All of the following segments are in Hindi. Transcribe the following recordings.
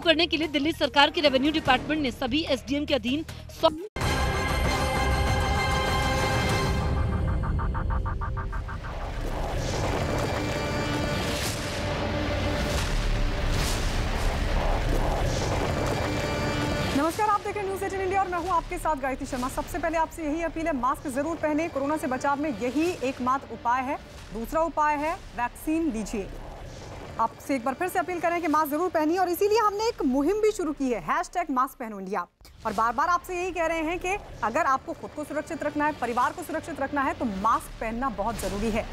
करने के लिए दिल्ली सरकार के रेवेन्यू डिपार्टमेंट ने सभी एसडीएम के अधीन नमस्कार, आप देख रहे हैं न्यूज़ 18 इंडिया और मैं हूं आपके साथ गायत्री शर्मा। सबसे पहले आपसे यही अपील है, मास्क जरूर पहने। कोरोना से बचाव में यही एकमात्र उपाय है। दूसरा उपाय है वैक्सीन लीजिए। आपसे एक बार फिर से अपील करें कि मास्क जरूर पहनिए और इसीलिए हमने एक मुहिम भी शुरू की है, #मास्क पहनो इंडिया। और बार बार आपसे यही कह रहे हैं कि अगर आपको खुद को सुरक्षित रखना है, परिवार को सुरक्षित रखना है तो मास्क पहनना बहुत जरूरी है।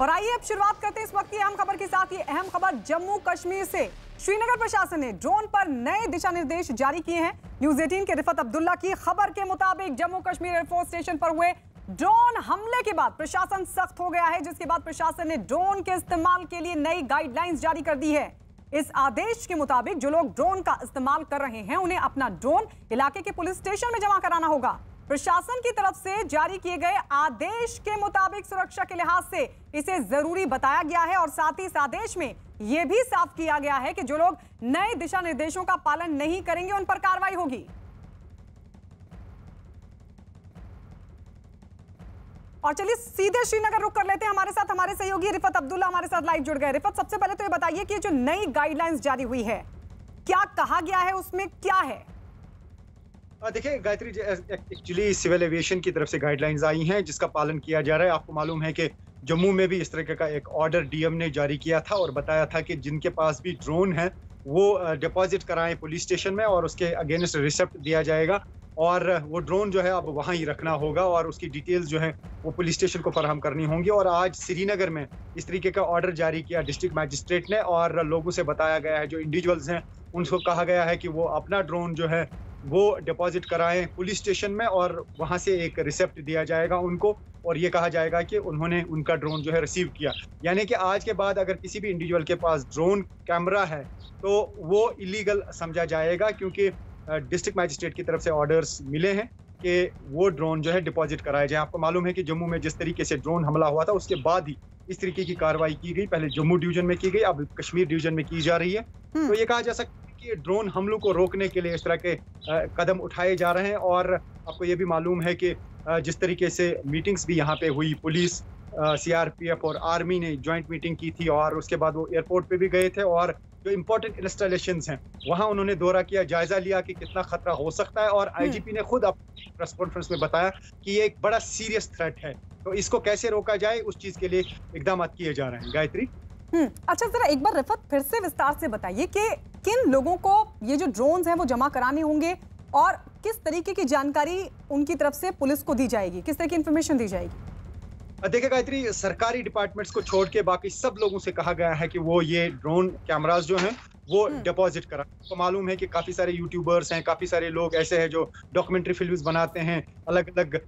और आइए अब शुरुआत करते हैं इस वक्त की अहम खबर के साथ। ये अहम खबर जम्मू कश्मीर से। श्रीनगर प्रशासन ने ड्रोन पर नए दिशा निर्देश जारी किए हैं। न्यूज़ 18 के रिफत अब्दुल्ला की खबर के मुताबिक जम्मू कश्मीर एयरफोर्स स्टेशन पर हुए ड्रोन हमले के बाद प्रशासन सख्त हो गया है, जिसके बाद प्रशासन ने ड्रोन के इस्तेमाल के लिए नई गाइडलाइंस जारी कर दी है। इस आदेश के मुताबिक जो लोग ड्रोन का इस्तेमाल कर रहे हैं उन्हें अपना ड्रोन इलाके के पुलिस स्टेशन में जमा कराना होगा। प्रशासन की तरफ से जारी किए गए आदेश के मुताबिक सुरक्षा के लिहाज से इसे जरूरी बताया गया है और साथ ही इस आदेश में यह भी साफ किया गया है कि जो लोग नए दिशा निर्देशों का पालन नहीं करेंगे उन पर कार्रवाई होगी। और चलिए सीधे श्रीनगर रुक कर लेते हैं। हमारे साथ हमारे सहयोगी रिफत अब्दुल्ला हमारे साथ लाइव जुड़ गए। रिफत, सबसे पहले तो ये बताइए कि जो नई गाइडलाइंस जारी हुई है, क्या कहा गया है, उसमें क्या है? देखिए गायत्री, एक्चुअली सिविल एविएशन की तरफ से गाइडलाइंस आई हैं जिसका पालन किया जा रहा है। आपको मालूम है कि जम्मू में भी इस तरह का एक ऑर्डर डीएम ने जारी किया था और बताया था कि जिनके पास भी ड्रोन है वो डिपॉजिट कराएं पुलिस स्टेशन में और उसके अगेंस्ट रिसिप्ट दिया जाएगा और वो ड्रोन जो है अब वहाँ ही रखना होगा और उसकी डिटेल्स जो है वो पुलिस स्टेशन को फराहम करनी होंगी। और आज श्रीनगर में इस तरीके का ऑर्डर जारी किया डिस्ट्रिक्ट मैजिस्ट्रेट ने और लोगों से बताया गया है, जो इंडिविजुअल्स हैं उनको कहा गया है कि वो अपना ड्रोन जो है वो डिपॉजिट कराएं पुलिस स्टेशन में और वहाँ से एक रिसिप्ट दिया जाएगा उनको और ये कहा जाएगा कि उन्होंने उनका ड्रोन जो है रिसीव किया। यानी कि आज के बाद अगर किसी भी इंडिविजुअल के पास ड्रोन कैमरा है तो वो इलीगल समझा जाएगा, क्योंकि डिस्ट्रिक्ट मैजिस्ट्रेट की तरफ से ऑर्डर्स मिले हैं कि वो ड्रोन जो है डिपॉजिट कराए जाए। आपको मालूम है कि जम्मू में जिस तरीके से ड्रोन हमला हुआ था उसके बाद ही इस तरीके की कार्रवाई की गई। पहले जम्मू डिवीजन में की गई, अब कश्मीर डिवीजन में की जा रही है। तो ये कहा जा सकता है कि ड्रोन हमलों को रोकने के लिए इस तरह के कदम उठाए जा रहे हैं। और आपको ये भी मालूम है कि जिस तरीके से मीटिंग्स भी यहाँ पे हुई, पुलिस, सीआरपीएफ और आर्मी ने जॉइंट मीटिंग की थी और उसके बाद वो एयरपोर्ट पे भी गए थे और जो इम्पोर्टेंट इंस्टॉलेशंस हैं वहाँ उन्होंने दौरा किया, जायजा लिया कि कितना खतरा हो सकता है। और आईजीपी ने खुद अपनी प्रेस कॉन्फ्रेंस में बताया कि ये एक बड़ा सीरियस थ्रेट है, तो इसको कैसे रोका जाए उस चीज के लिए इकदाम किए जा रहे हैं। गायत्री, अच्छा जरा एक बार रिफत फिर से विस्तार से बताइए कि किन लोगों को ये जो ड्रोन्स हैं वो जमा कराने होंगे और किस तरीके की जानकारी उनकी तरफ से पुलिस को दी जाएगी, किस तरह की इंफॉर्मेशन दी जाएगी? देखिए गायत्री, सरकारी डिपार्टमेंट्स को छोड़ के बाकी सब लोगों से कहा गया है कि वो ये ड्रोन कैमरास जो हैं वो डिपॉजिट करा। तो मालूम है कि काफी सारे यूट्यूबर्स हैं, काफी सारे लोग ऐसे हैं जो डॉक्यूमेंट्री फिल्म्स बनाते हैं, अलग अलग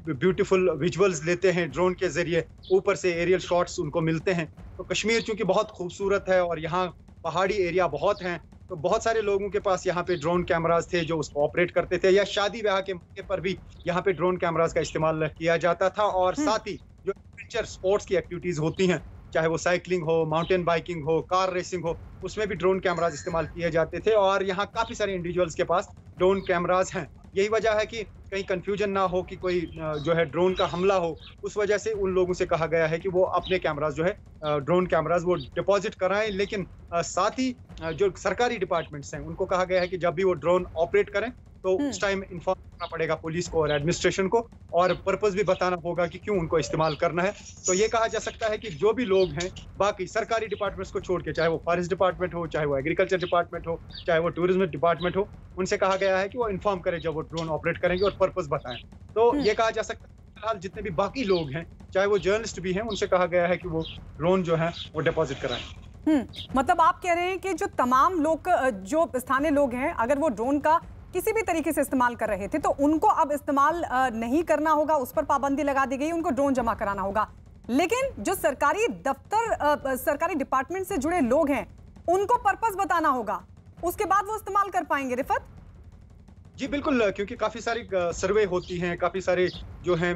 ब्यूटीफुल विजुअल्स लेते हैं ड्रोन के जरिए, ऊपर से एरियल शॉट्स उनको मिलते हैं। तो कश्मीर चूंकि बहुत खूबसूरत है और यहाँ पहाड़ी एरिया बहुत हैं, तो बहुत सारे लोगों के पास यहाँ पे ड्रोन कैमरास थे जो उसको ऑपरेट करते थे, या शादी ब्याह के मौके पर भी यहाँ पे ड्रोन कैमरास का इस्तेमाल किया जाता था। और साथ ही जो एडवेंचर स्पोर्ट्स की एक्टिविटीज होती हैं, चाहे वो साइकिलिंग हो, माउंटेन बाइकिंग हो, कार रेसिंग हो, उसमें भी ड्रोन कैमरास इस्तेमाल किए जाते थे और यहाँ काफी सारे इंडिविजुअल्स के पास ड्रोन कैमरास हैं। यही वजह है कि कहीं कंफ्यूजन ना हो कि कोई जो है ड्रोन का हमला हो, उस वजह से उन लोगों से कहा गया है कि वो अपने कैमरास जो है ड्रोन कैमरास वो डिपॉजिट कराएं। लेकिन साथ ही जो सरकारी डिपार्टमेंट्स हैं उनको कहा गया है कि जब भी वो ड्रोन ऑपरेट करें तो उस टाइम इन्फॉर्म करना पड़ेगा पुलिस को और एडमिनिस्ट्रेशन को और पर्पस भी बताना होगा कि क्यों उनको इस्तेमाल करना है। तो ये कहा जा सकता है कि जो भी लोग हैं बाकी सरकारी डिपार्टमेंट्स को छोड़ के, चाहे वो फॉरेस्ट डिपार्टमेंट हो, चाहे वो एग्रीकल्चर डिपार्टमेंट हो, चाहे वो टूरिज्म डिपार्टमेंट हो, उनसे कहा गया है कि वो इन्फॉर्म करें जब वो ड्रोन ऑपरेट करेंगे और पर्पस बताएं। तो ये कहा जा सकता है फिलहाल जितने भी बाकी लोग हैं, चाहे वो जर्नलिस्ट भी हैं, उनसे कहा गया है कि वो ड्रोन जो है वो डिपॉजिट कराएं। मतलब आप कह रहे हैं कि जो तमाम लोग, जो स्थानीय लोग हैं, अगर वो ड्रोन का किसी भी तरीके से इस्तेमाल कर रहे थे तो उनको अब इस्तेमाल नहीं करना होगा, उस पर पाबंदी लगा दी गई, उनको ड्रोन जमा कराना होगा। लेकिन जो सरकारी दफ्तर, सरकारी डिपार्टमेंट से जुड़े लोग हैं, उनको पर्पस बताना होगा, उसके बाद वो इस्तेमाल कर पाएंगे। रिफत जी बिल्कुल, क्योंकि काफ़ी सारी सर्वे होती हैं, काफ़ी सारे जो हैं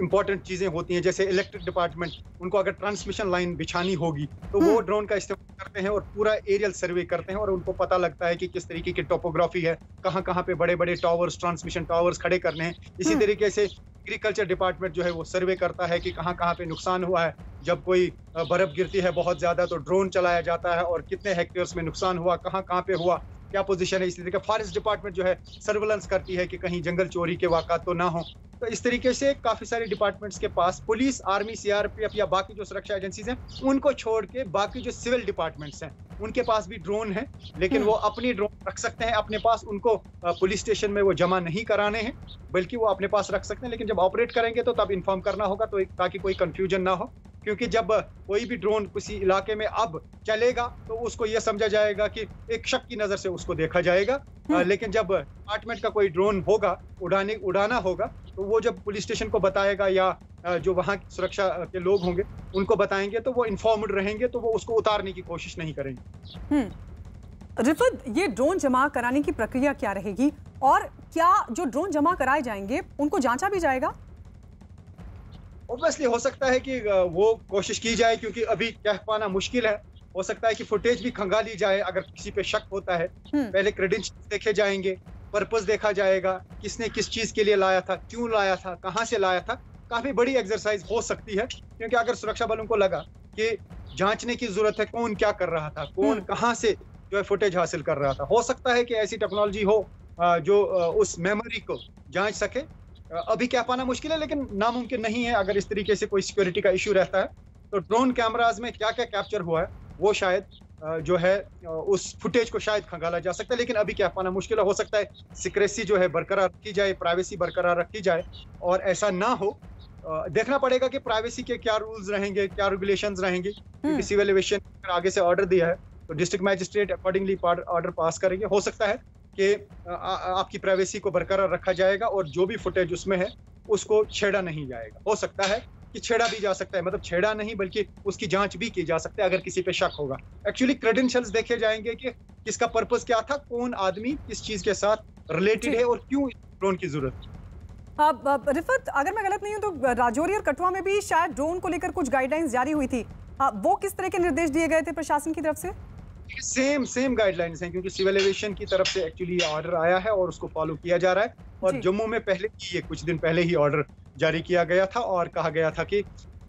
इम्पोर्टेंट चीज़ें होती हैं, जैसे इलेक्ट्रिक डिपार्टमेंट, उनको अगर ट्रांसमिशन लाइन बिछानी होगी, तो वो ड्रोन का इस्तेमाल करते हैं और पूरा एरियल सर्वे करते हैं और उनको पता लगता है कि किस तरीके की टोपोग्राफी है, कहाँ-कहाँ पे बड़े-बड़े टावर्स, ट्रांसमिशन टावर्स खड़े करने हैं। इसी तरीके से एग्रीकल्चर डिपार्टमेंट जो है वो सर्वे करता है कि कहाँ-कहाँ पे नुकसान हुआ है। जब कोई बर्फ़ गिरती है बहुत ज़्यादा तो ड्रोन चलाया जाता है और कितने हेक्टेयर्स में नुकसान हुआ, कहाँ-कहाँ पे हुआ, क्या पोजीशन है। इसी तरीके फॉरेस्ट डिपार्टमेंट जो है सर्विलेंस करती है कि कहीं जंगल चोरी के वाक़ात तो ना हो। तो इस तरीके से काफ़ी सारे डिपार्टमेंट्स के पास पुलिस, आर्मी, सीआरपीएफ या बाकी जो सुरक्षा एजेंसीज़ हैं, उनको छोड़ के बाकी जो सिविल डिपार्टमेंट्स हैं, उनके पास भी ड्रोन है, लेकिन वो अपनी ड्रोन रख सकते हैं अपने पास। उनको पुलिस स्टेशन में वो जमा नहीं कराने हैं, बल्कि वो अपने पास रख सकते हैं। लेकिन जब ऑपरेट करेंगे तो तब इन्फॉर्म करना होगा, तो ताकि कोई कन्फ्यूजन ना हो। क्योंकि जब कोई भी ड्रोन किसी इलाके में अब चलेगा तो उसको ये समझा जाएगा कि एक शक की नज़र से उसको देखा जाएगा। लेकिन जब डिपार्टमेंट का कोई ड्रोन होगा, उड़ाना होगा, तो वो जब पुलिस स्टेशन को बताएगा या जो वहाँ की सुरक्षा के लोग होंगे उनको बताएंगे, तो वो इन्फॉर्म्ड रहेंगे, तो वो उसको उतारने की कोशिश नहीं करेंगे। रिफत, ये ड्रोन जमा कराने की प्रक्रिया क्या रहेगी और क्या जो ड्रोन जमा कराए जाएंगे उनको जांचा भी जाएगा? ऑब्वियसली हो सकता है कि वो कोशिश की जाए, क्योंकि अभी कह पाना मुश्किल है। हो सकता है कि फुटेज भी खंगाली जाए अगर किसी पे शक होता है। पहले क्रेडेंशियल्स देखे जाएंगे, पर्पस देखा जाएगा, किसने किस चीज के लिए लाया था, क्यों लाया था, कहाँ से लाया था। काफी बड़ी एक्सरसाइज हो सकती है, क्योंकि अगर सुरक्षा बलों को लगा कि जांचने की जरूरत है कौन क्या कर रहा था, कौन कहाँ से जो है फुटेज हासिल कर रहा था, हो सकता है कि ऐसी टेक्नोलॉजी हो जो उस मेमोरी को जांच सके। अभी कह पाना मुश्किल है, लेकिन नामुमकिन नहीं है। अगर इस तरीके से कोई सिक्योरिटी का इशू रहता है तो ड्रोन कैमराज में क्या क्या कैप्चर हुआ है वो शायद जो है उस फुटेज को शायद खंगाला जा सकता है। लेकिन अभी कह पाना मुश्किल है। हो सकता है सिक्रेसी जो है बरकरार रखी जाए, प्राइवेसी बरकरार रखी जाए, और ऐसा ना हो। देखना पड़ेगा कि प्राइवेसी के क्या रूल्स रहेंगे, क्या रेगुलेशंस रहेंगे, क्योंकि सिविल एविएशन आगे से ऑर्डर दिया है तो district magistrate accordingly order pass करेंगे। हो सकता है कि आपकी प्राइवेसी को बरकरार रखा जाएगा और जो भी फुटेज उसमें है उसको छेड़ा नहीं जाएगा। हो सकता है कि छेड़ा भी जा सकता है, मतलब छेड़ा नहीं बल्कि उसकी जांच भी की जा सकती है अगर किसी पे शक होगा। एक्चुअली क्रेडेंशियल्स देखे जाएंगे कि किसका पर्पस क्या था, कौन आदमी किस चीज के साथ रिलेटेड है और क्यों ड्रोन की जरूरत। रिफत, अगर मैं गलत नहीं हूं तो राजौरी और कठुआ में भी शायद ड्रोन को लेकर कुछ गाइडलाइंस जारी हुई थी। वो किस तरह के निर्देश दिए गए थे प्रशासन की तरफ से? सेम गाइडलाइंस हैं, क्योंकि सिविल एविएशन की तरफ से एक्चुअली ऑर्डर आया है और उसको फॉलो किया जा रहा है। और जम्मू में पहले ही कुछ दिन पहले ही ऑर्डर जारी किया गया था और कहा गया था कि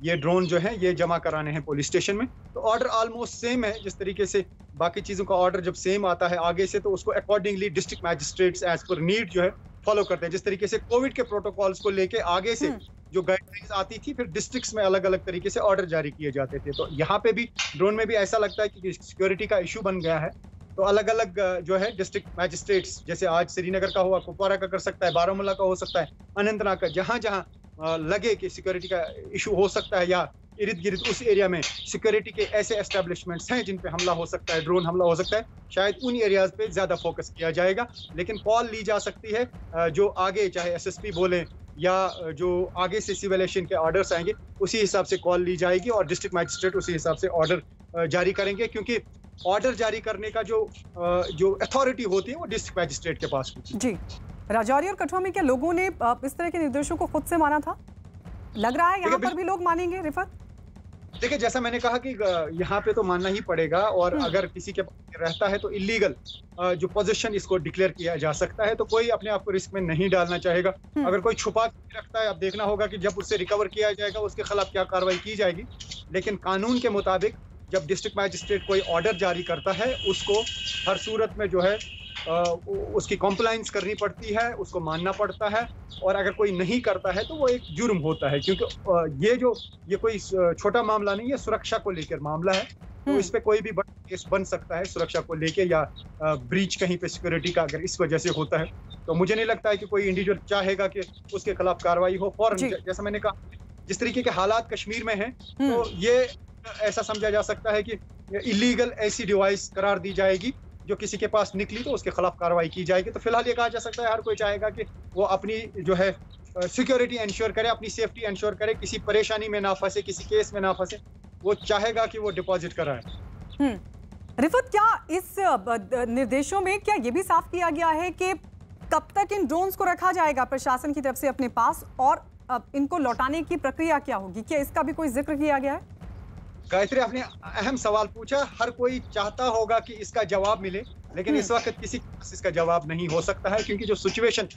ये ड्रोन जो है ये जमा कराने हैं पुलिस स्टेशन में। तो ऑर्डर ऑलमोस्ट सेम है। जिस तरीके से बाकी चीज़ों का ऑर्डर जब सेम आता है आगे से, तो उसको accordingly district magistrates as per need जो है फॉलो करते हैं। जिस तरीके से कोविड के प्रोटोकॉल्स को लेके आगे से जो गाइडलाइंस आती थी, फिर डिस्ट्रिक्ट्स में अलग अलग तरीके से ऑर्डर जारी किए जाते थे। तो यहाँ पे भी ड्रोन में भी ऐसा लगता है कि सिक्योरिटी का इशू बन गया है, तो अलग अलग जो है डिस्ट्रिक्ट मैजिस्ट्रेट्स, जैसे आज श्रीनगर का हुआ, कुपवारा का कर सकता है, बारामूला का हो सकता है, अनंतनाग का, जहाँ जहाँ लगे कि सिक्योरिटी का इशू हो सकता है या इर्द गिर्द उस एरिया में सिक्योरिटी के ऐसे एस्टेब्लिशमेंट्स हैं जिन पे हमला हो सकता है, ड्रोन हमला हो सकता है, शायद उन एरियाज पे ज्यादा फोकस किया जाएगा। लेकिन कॉल ली जा सकती है जो आगे चाहे एसएसपी बोले या जो आगे से सिविल एविएशन के ऑर्डर्स आएंगे उसी हिसाब से कॉल ली जाएगी और डिस्ट्रिक्ट मैजिस्ट्रेट उसी हिसाब से ऑर्डर जारी करेंगे, क्योंकि ऑर्डर जारी करने का जो अथॉरिटी होती है वो डिस्ट्रिक्ट मैजिस्ट्रेट के पास होती है। जी, राजौरी और कठुआ में क्या लोगों ने इस तरह के निर्देशों को खुद से माना था? लग रहा है यहाँ पर भी लोग मानेंगे रिफत? देखिए, जैसा मैंने कहा कि यहाँ पे तो मानना ही पड़ेगा, और अगर किसी के पास रहता है तो इलीगल जो पोजीशन इसको डिक्लेयर किया जा सकता है, तो कोई अपने आप को रिस्क में नहीं डालना चाहेगा। अगर कोई छुपा के रखता है, अब देखना होगा कि जब उससे रिकवर किया जाएगा उसके खिलाफ क्या कार्रवाई की जाएगी। लेकिन कानून के मुताबिक जब डिस्ट्रिक्ट मैजिस्ट्रेट कोई ऑर्डर जारी करता है उसको हर सूरत में जो है उसकी कॉम्प्लायंस करनी पड़ती है, उसको मानना पड़ता है, और अगर कोई नहीं करता है तो वो एक जुर्म होता है। क्योंकि ये कोई छोटा मामला नहीं है, सुरक्षा को लेकर मामला है, तो इस पे कोई भी बड़ा केस बन सकता है सुरक्षा को लेके, या ब्रीच कहीं पे सिक्योरिटी का अगर इस वजह से होता है। तो मुझे नहीं लगता है कि कोई इंडिविजुअल चाहेगा कि उसके खिलाफ कार्रवाई हो फौरन। जैसा मैंने कहा, जिस तरीके के हालात कश्मीर में हैं, तो ये ऐसा समझा जा सकता है कि इलीगल ऐसी डिवाइस करार दी जाएगी जो किसी के पास निकली तो उसके खिलाफ कार्रवाई की जाएगी। तो फिलहाल ये कहा जा सकता है हर कोई चाहेगा कि वो अपनी जो है सिक्योरिटी इंश्योर करे, अपनी सेफ्टी इंश्योर करे, किसी परेशानी में ना फंसे, किसी केस में ना फंसे, वो चाहेगा कि वो डिपॉजिट कराए। रिफत, क्या इस निर्देशों में क्या ये भी साफ किया गया है कि कब तक इन ड्रोन्स को रखा जाएगा प्रशासन की तरफ से अपने पास, और इनको लौटाने की प्रक्रिया क्या होगी? क्या इसका भी कोई जिक्र किया गया है? गायत्री, आपने अहम सवाल पूछा। हर कोई चाहता होगा कि इसका जवाब मिले, लेकिन इस वक्त किसी के पास इसका जवाब नहीं हो सकता है, क्योंकि जो सिचुएशन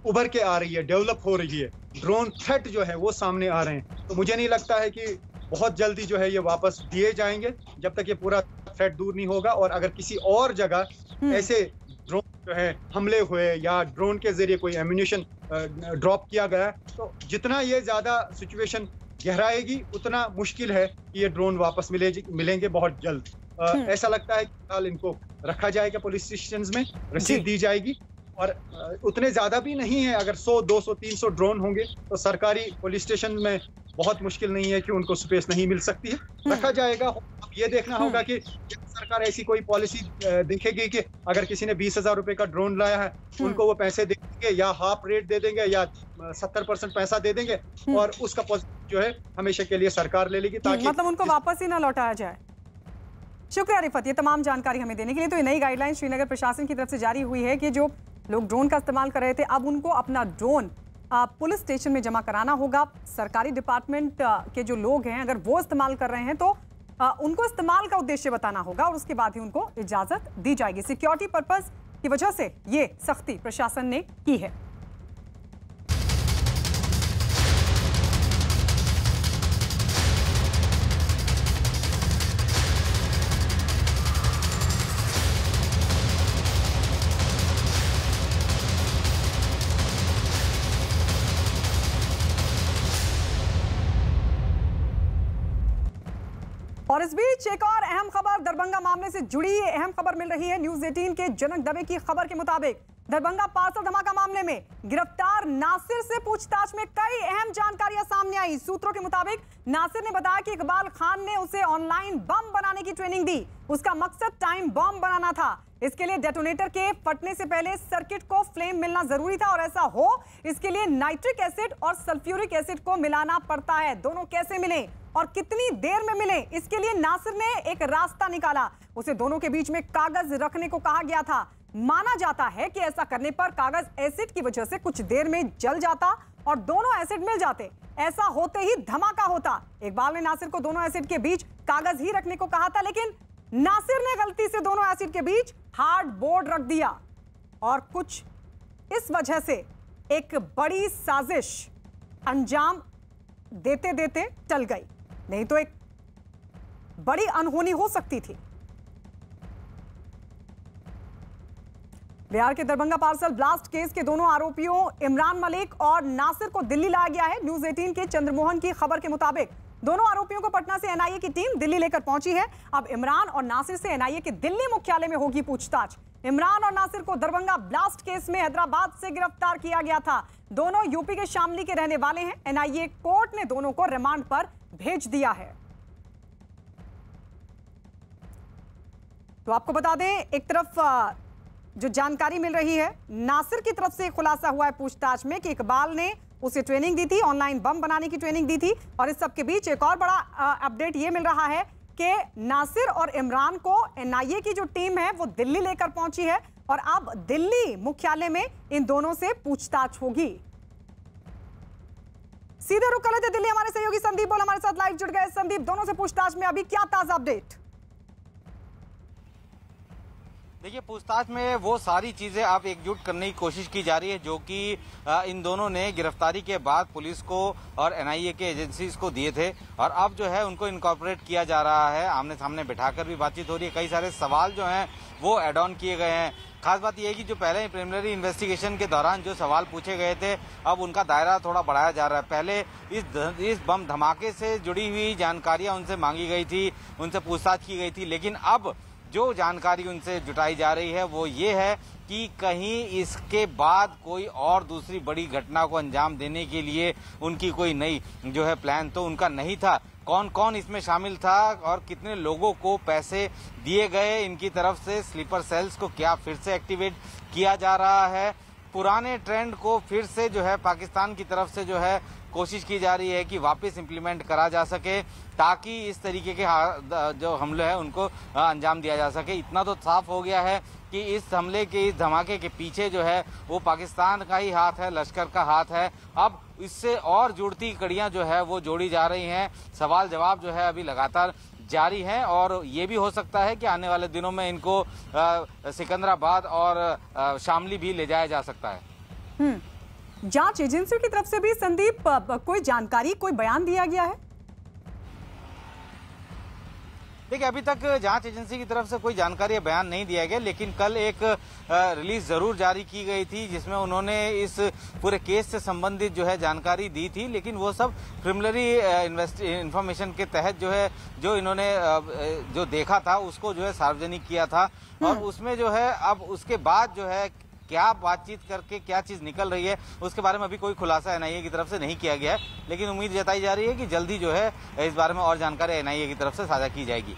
उभर के आ रही है, डेवलप हो रही है, ड्रोन थ्रेट जो है वो सामने आ रहे हैं। तो मुझे नहीं लगता है कि बहुत जल्दी जो है ये वापस दिए जाएंगे जब तक ये पूरा थ्रेट दूर नहीं होगा। और अगर किसी और जगह ऐसे ड्रोन जो है हमले हुए या ड्रोन के जरिए कोई एम्यूनिशन ड्रॉप किया गया, तो जितना ये ज्यादा सिचुएशन गहराएगी उतना मुश्किल है कि ये ड्रोन वापस मिलेंगे बहुत जल्द। ऐसा लगता है कि फिलहाल इनको रखा जाएगा, पुलिस स्टेशन में रसीद दी जाएगी, और उतने ज्यादा भी नहीं है। अगर 100, 200, 300 ड्रोन होंगे तो सरकारी पुलिस स्टेशन में बहुत मुश्किल नहीं है कि उनको स्पेस नहीं मिल सकती है। रखा जाएगा। अब ये देखना होगा कि सरकार ऐसी कोई पॉलिसी देखेगी कि अगर किसी ने 20,000 रुपए का ड्रोन लाया है, उनको वो पैसे दे देंगे या हाफ रेट दे देंगे या 70% पैसा दे देंगे, और उसका जो है हमेशा के लिए सरकार ले लेगी, ताकि मतलब उनको वापस ही ना लौटाया जाए। शुक्रिया रिफत, ये तमाम जानकारी हमें देने के लिए। तो ये नई गाइडलाइन श्रीनगर प्रशासन की तरफ से जारी हुई है कि जो लोग ड्रोन का इस्तेमाल कर रहे थे, अब उनको अपना ड्रोन पुलिस स्टेशन में जमा कराना होगा। सरकारी डिपार्टमेंट के जो लोग हैं, अगर वो इस्तेमाल कर रहे हैं तो उनको इस्तेमाल का उद्देश्य बताना होगा, और उसके बाद ही उनको इजाजत दी जाएगी। सिक्योरिटी पर्पस की वजह से ये सख्ती प्रशासन ने की है। और इस बीच एक और अहम खबर दरभंगा मामले से जुड़ी अहम खबर मिल रही है। न्यूज़ 18 के जनक दवे की खबर के मुताबिक दरभंगा पार्सल धमाका मामले में गिरफ्तार नासिर से पूछताछ में कई अहम जानकारियां सामने आई। सूत्रों के मुताबिक नासिर ने बताया कि इकबाल खान ने उसे ऑनलाइन बम बनाने की ट्रेनिंग दी। उसका मकसद टाइम बम बनाना था। इसके लिए डेटोनेटर के फटने से पहले सर्किट को फ्लेम मिलना जरूरी था, और ऐसा हो इसके लिए नाइट्रिक एसिड और सल्फ्यूरिक एसिड को मिलाना पड़ता है। दोनों कैसे मिले और कितनी देर में मिले, इसके लिए नासिर ने एक रास्ता निकाला। उसे दोनों के बीच में कागज रखने को कहा गया था। माना जाता है कि ऐसा करने पर कागज एसिड की वजह से कुछ देर में जल जाता और दोनों एसिड मिल जाते। ऐसा होते ही धमाका होता। इकबाल ने नासिर को दोनों एसिड के बीच कागज ही रखने को कहा था, लेकिन नासिर ने गलती से दोनों एसिड के बीच हार्ड बोर्ड रख दिया, और कुछ इस वजह से एक बड़ी साजिश अंजाम देते देते टल गई, नहीं तो एक बड़ी अनहोनी हो सकती थी। बिहार के दरभंगा पार्सल ब्लास्ट केस के दोनों आरोपियों इमरान मलिक और नासिर को दिल्ली लाया गया है। न्यूज़ 18 के चंद्रमोहन की खबर के मुताबिक दोनों आरोपियों को पटना से एनआईए की टीम दिल्ली लेकर पहुंची है। अब इमरान और नासिर से एनआईए के दिल्ली मुख्यालय में होगी पूछताछ। इमरान और नासिर को दरभंगा ब्लास्ट केस में हैदराबाद से गिरफ्तार किया गया था। दोनों यूपी के शामली के रहने वाले हैं। एनआईए कोर्ट ने दोनों को रिमांड पर भेज दिया है। तो आपको बता दें, एक तरफ जो जानकारी मिल रही है, नासिर की तरफ से खुलासा हुआ है पूछताछ में कि इकबाल ने उसे ट्रेनिंग दी थी, ऑनलाइन बम बनाने की ट्रेनिंग दी थी। और इस सब के बीच एक और बड़ा अपडेट ये मिल रहा है कि नासिर और इमरान को एनआईए की जो टीम है वो दिल्ली लेकर पहुंची है, और अब दिल्ली मुख्यालय में इन दोनों से पूछताछ होगी। सीधे रुक कर लेते दिल्ली। हमारे सहयोगी संदीप बोल हमारे साथ लाइव जुड़ गए। संदीप, दोनों से पूछताछ में अभी क्या ताजा अपडेट? देखिए, पूछताछ में वो सारी चीजें आप एकजुट करने की कोशिश की जा रही है जो कि इन दोनों ने गिरफ्तारी के बाद पुलिस को और एनआईए के एजेंसीज को दिए थे, और अब जो है उनको इनकॉर्पोरेट किया जा रहा है। आमने सामने बैठाकर भी बातचीत हो रही है। कई सारे सवाल जो हैं वो एड ऑन किए गए हैं। खास बात यह है कि जो पहले प्रिलिमिनरी इन्वेस्टिगेशन के दौरान जो सवाल पूछे गए थे, अब उनका दायरा थोड़ा बढ़ाया जा रहा है। पहले इस बम धमाके से जुड़ी हुई जानकारियां उनसे मांगी गई थी, उनसे पूछताछ की गई थी, लेकिन अब जो जानकारी उनसे जुटाई जा रही है वो ये है कि कहीं इसके बाद कोई और दूसरी बड़ी घटना को अंजाम देने के लिए उनकी कोई नई जो है प्लान तो उनका नहीं था। कौन कौन इसमें शामिल था और कितने लोगों को पैसे दिए गए इनकी तरफ से, स्लीपर सेल्स को क्या फिर से एक्टिवेट किया जा रहा है, पुराने ट्रेंड को फिर से जो है पाकिस्तान की तरफ से जो है कोशिश की जा रही है कि वापस इंप्लीमेंट करा जा सके, ताकि इस तरीके के जो हमले हैं उनको अंजाम दिया जा सके। इतना तो साफ हो गया है कि इस हमले के, इस धमाके के पीछे जो है वो पाकिस्तान का ही हाथ है, लश्कर का हाथ है। अब इससे और जुड़ती कड़ियां जो है वो जोड़ी जा रही हैं। सवाल जवाब जो है अभी लगातार जारी है और ये भी हो सकता है कि आने वाले दिनों में इनको सिकंदराबाद और शामली भी ले जाया जा सकता है। जांच एजेंसियों की तरफ से भी संदीप कोई जानकारी, कोई बयान दिया गया है? देखिए, अभी तक जांच एजेंसी की तरफ से कोई जानकारी या बयान नहीं दिया गया, लेकिन कल एक रिलीज जरूर जारी की गई थी जिसमें उन्होंने इस पूरे केस से संबंधित जो है जानकारी दी थी, लेकिन वो सब प्रिलिमिनरी इंफॉर्मेशन के तहत जो है, जो इन्होंने जो देखा था उसको जो है सार्वजनिक किया था। और उसमें जो है अब उसके बाद जो है क्या बातचीत करके क्या चीज निकल रही है उसके बारे में अभी कोई खुलासा एनआईए की तरफ से नहीं किया गया है, लेकिन उम्मीद जताई जा रही है कि जल्दी जो है इस बारे में और जानकारी एनआईए की तरफ से साझा की जाएगी।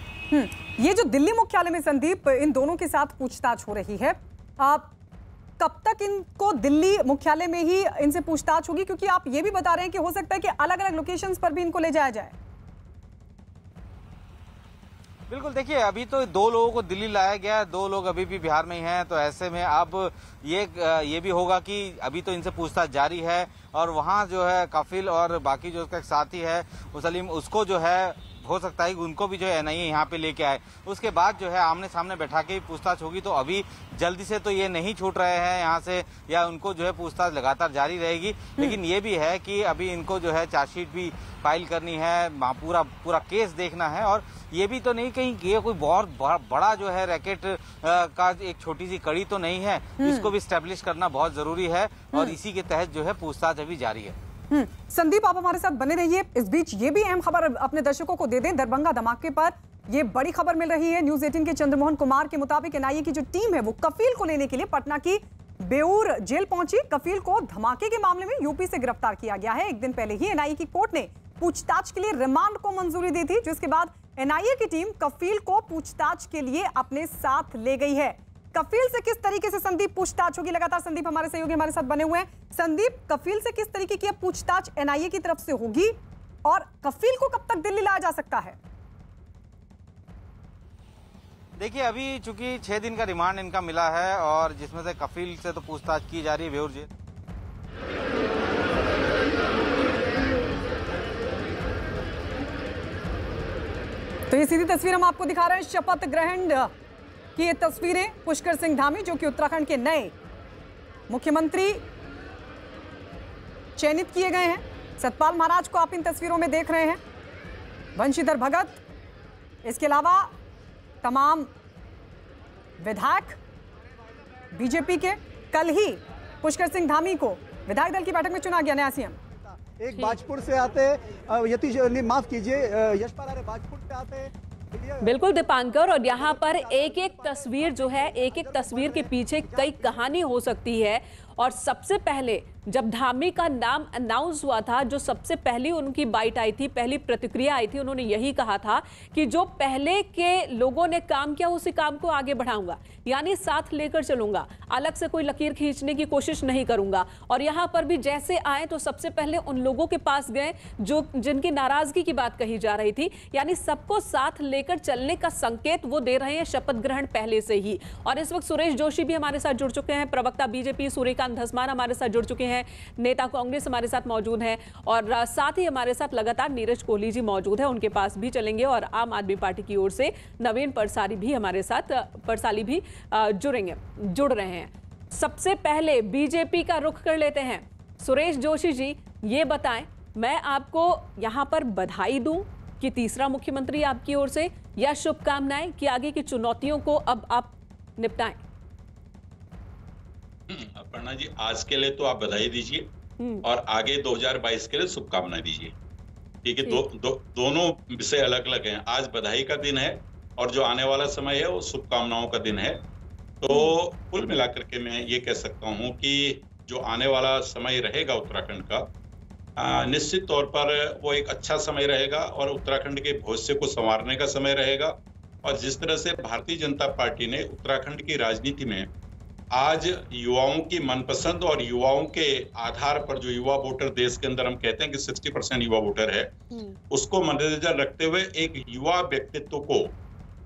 ये जो दिल्ली मुख्यालय में संदीप इन दोनों के साथ पूछताछ हो रही है, कब तक इनको दिल्ली मुख्यालय में ही इनसे पूछताछ होगी? क्योंकि आप ये भी बता रहे हैं कि हो सकता है कि अलग अलग लोकेशंस पर भी इनको ले जाया जाए। बिल्कुल, देखिए अभी तो 2 लोगों को दिल्ली लाया गया है, 2 लोग अभी भी बिहार में ही हैं, तो ऐसे में अब ये भी होगा कि अभी तो इनसे पूछताछ जारी है और वहाँ जो है कफिल और बाकी जो उसका एक साथी है मुसलिम, उसको जो है हो सकता है कि उनको भी जो है एनआईए यहाँ पे लेके आए। उसके बाद जो है आमने सामने बैठा के पूछताछ होगी। तो अभी जल्दी से तो ये नहीं छूट रहे हैं यहाँ से, या उनको जो है पूछताछ लगातार जारी रहेगी। लेकिन ये भी है कि अभी इनको जो है चार्जशीट भी फाइल करनी है, पूरा केस देखना है। और ये भी तो नहीं कहीं ये कोई बहुत बड़ा जो है रैकेट का एक छोटी सी कड़ी तो नहीं है, इसको भी स्टैब्लिश करना बहुत जरूरी है और इसी के तहत जो है पूछताछ अभी जारी है। संदीप, आप हमारे साथ बने रहिए। इस बीच ये भी अहम खबर अपने दर्शकों को दे दें। दरभंगा धमाके पर ये बड़ी खबर मिल रही है। न्यूज़ 18 के चंद्रमोहन कुमार के मुताबिक एनआईए की जो टीम है वो कफील को लेने के लिए पटना की बेऊर जेल पहुंची। कफील को धमाके के मामले में यूपी से गिरफ्तार किया गया है। एक दिन पहले ही एनआईए की कोर्ट ने पूछताछ के लिए रिमांड को मंजूरी दी थी, जिसके बाद एनआईए की टीम कफील को पूछताछ के लिए अपने साथ ले गई है। कफील से किस तरीके से संदीप पूछताछ होगी? लगातार संदीप हमारे सहयोगी हमारे साथ बने हुए हैं। संदीप, कफील से किस तरीके की पूछताछ एनआईए की तरफ से होगी और कफील को कब तक दिल्ली लाया जा सकता है? देखिए, अभी चूंकि 6 दिन का रिमांड इनका मिला है और जिसमें से कफील से तो पूछताछ की जा रही है बेऊर जेल। तो ये सीधी तस्वीर हम आपको दिखा रहे हैं शपथ ग्रहण की। ये तस्वीरें पुष्कर सिंह धामी, जो कि उत्तराखंड के नए मुख्यमंत्री चयनित किए गए हैं। सतपाल महाराज को आप इन तस्वीरों में देख रहे हैं, वंशीधर भगत, इसके अलावा तमाम विधायक बीजेपी के। कल ही पुष्कर सिंह धामी को विधायक दल की बैठक में चुना गया नया सीएम। एक बाजपुर से आते, माफ कीजिए, यशपाल आर्य बाजपुर से आते। बिल्कुल दीपांकर, और यहाँ पर एक एक तस्वीर जो है, एक एक तस्वीर के पीछे कई कहानी हो सकती है। और सबसे पहले जब धामी का नाम अनाउंस हुआ था, जो सबसे पहली उनकी बाइट आई थी, पहली प्रतिक्रिया आई थी, उन्होंने यही कहा था कि जो पहले के लोगों ने काम किया उसी काम को आगे बढ़ाऊंगा, यानी साथ लेकर चलूंगा, अलग से कोई लकीर खींचने की कोशिश नहीं करूंगा। और यहाँ पर भी जैसे आए तो सबसे पहले उन लोगों के पास गए जो जिनकी नाराजगी की बात कही जा रही थी, यानी सबको साथ लेकर चलने का संकेत वो दे रहे हैं शपथ ग्रहण पहले से ही। और इस वक्त सुरेश जोशी भी हमारे साथ जुड़ चुके हैं, प्रवक्ता बीजेपी सूर्यकांत धस्मान हमारे साथ जुड़ चुके हैं, नेता कांग्रेस हमारे साथ मौजूद है, और साथ ही हमारे साथ लगातार नीरज कोहली जी मौजूद है, उनके पास भी चलेंगे। और आम आदमी पार्टी की ओर से नवीन परसाली भी हमारे साथ जुड़ रहे हैं। सबसे पहले बीजेपी का रुख कर लेते हैं। सुरेश जोशी जी, ये बताएं, मैं आपको यहां पर बधाई दूं कि तीसरा मुख्यमंत्री आपकी ओर से, या शुभकामनाएं कि आगे की चुनौतियों को अब आप निपटाएं? अपर्णा जी, आज के लिए तो आप बधाई दीजिए और आगे 2022 के लिए शुभकामनाएं दीजिए। ठीक है, दोनों विषय अलग अलग हैं। आज बधाई का दिन है और जो आने वाला समय है वो शुभकामनाओं का दिन है। तो कुल मिलाकर के मैं ये कह सकता हूँ कि जो आने वाला समय रहेगा उत्तराखंड का, निश्चित तौर पर वो एक अच्छा समय रहेगा और उत्तराखंड के भविष्य को संवारने का समय रहेगा। और जिस तरह से भारतीय जनता पार्टी ने उत्तराखंड की राजनीति में आज युवाओं की मनपसंद और युवाओं के आधार पर, जो युवा वोटर देश के अंदर हम कहते हैं कि 60% युवा वोटर है, उसको मद्देनजर रखते हुए एक युवा व्यक्तित्व को,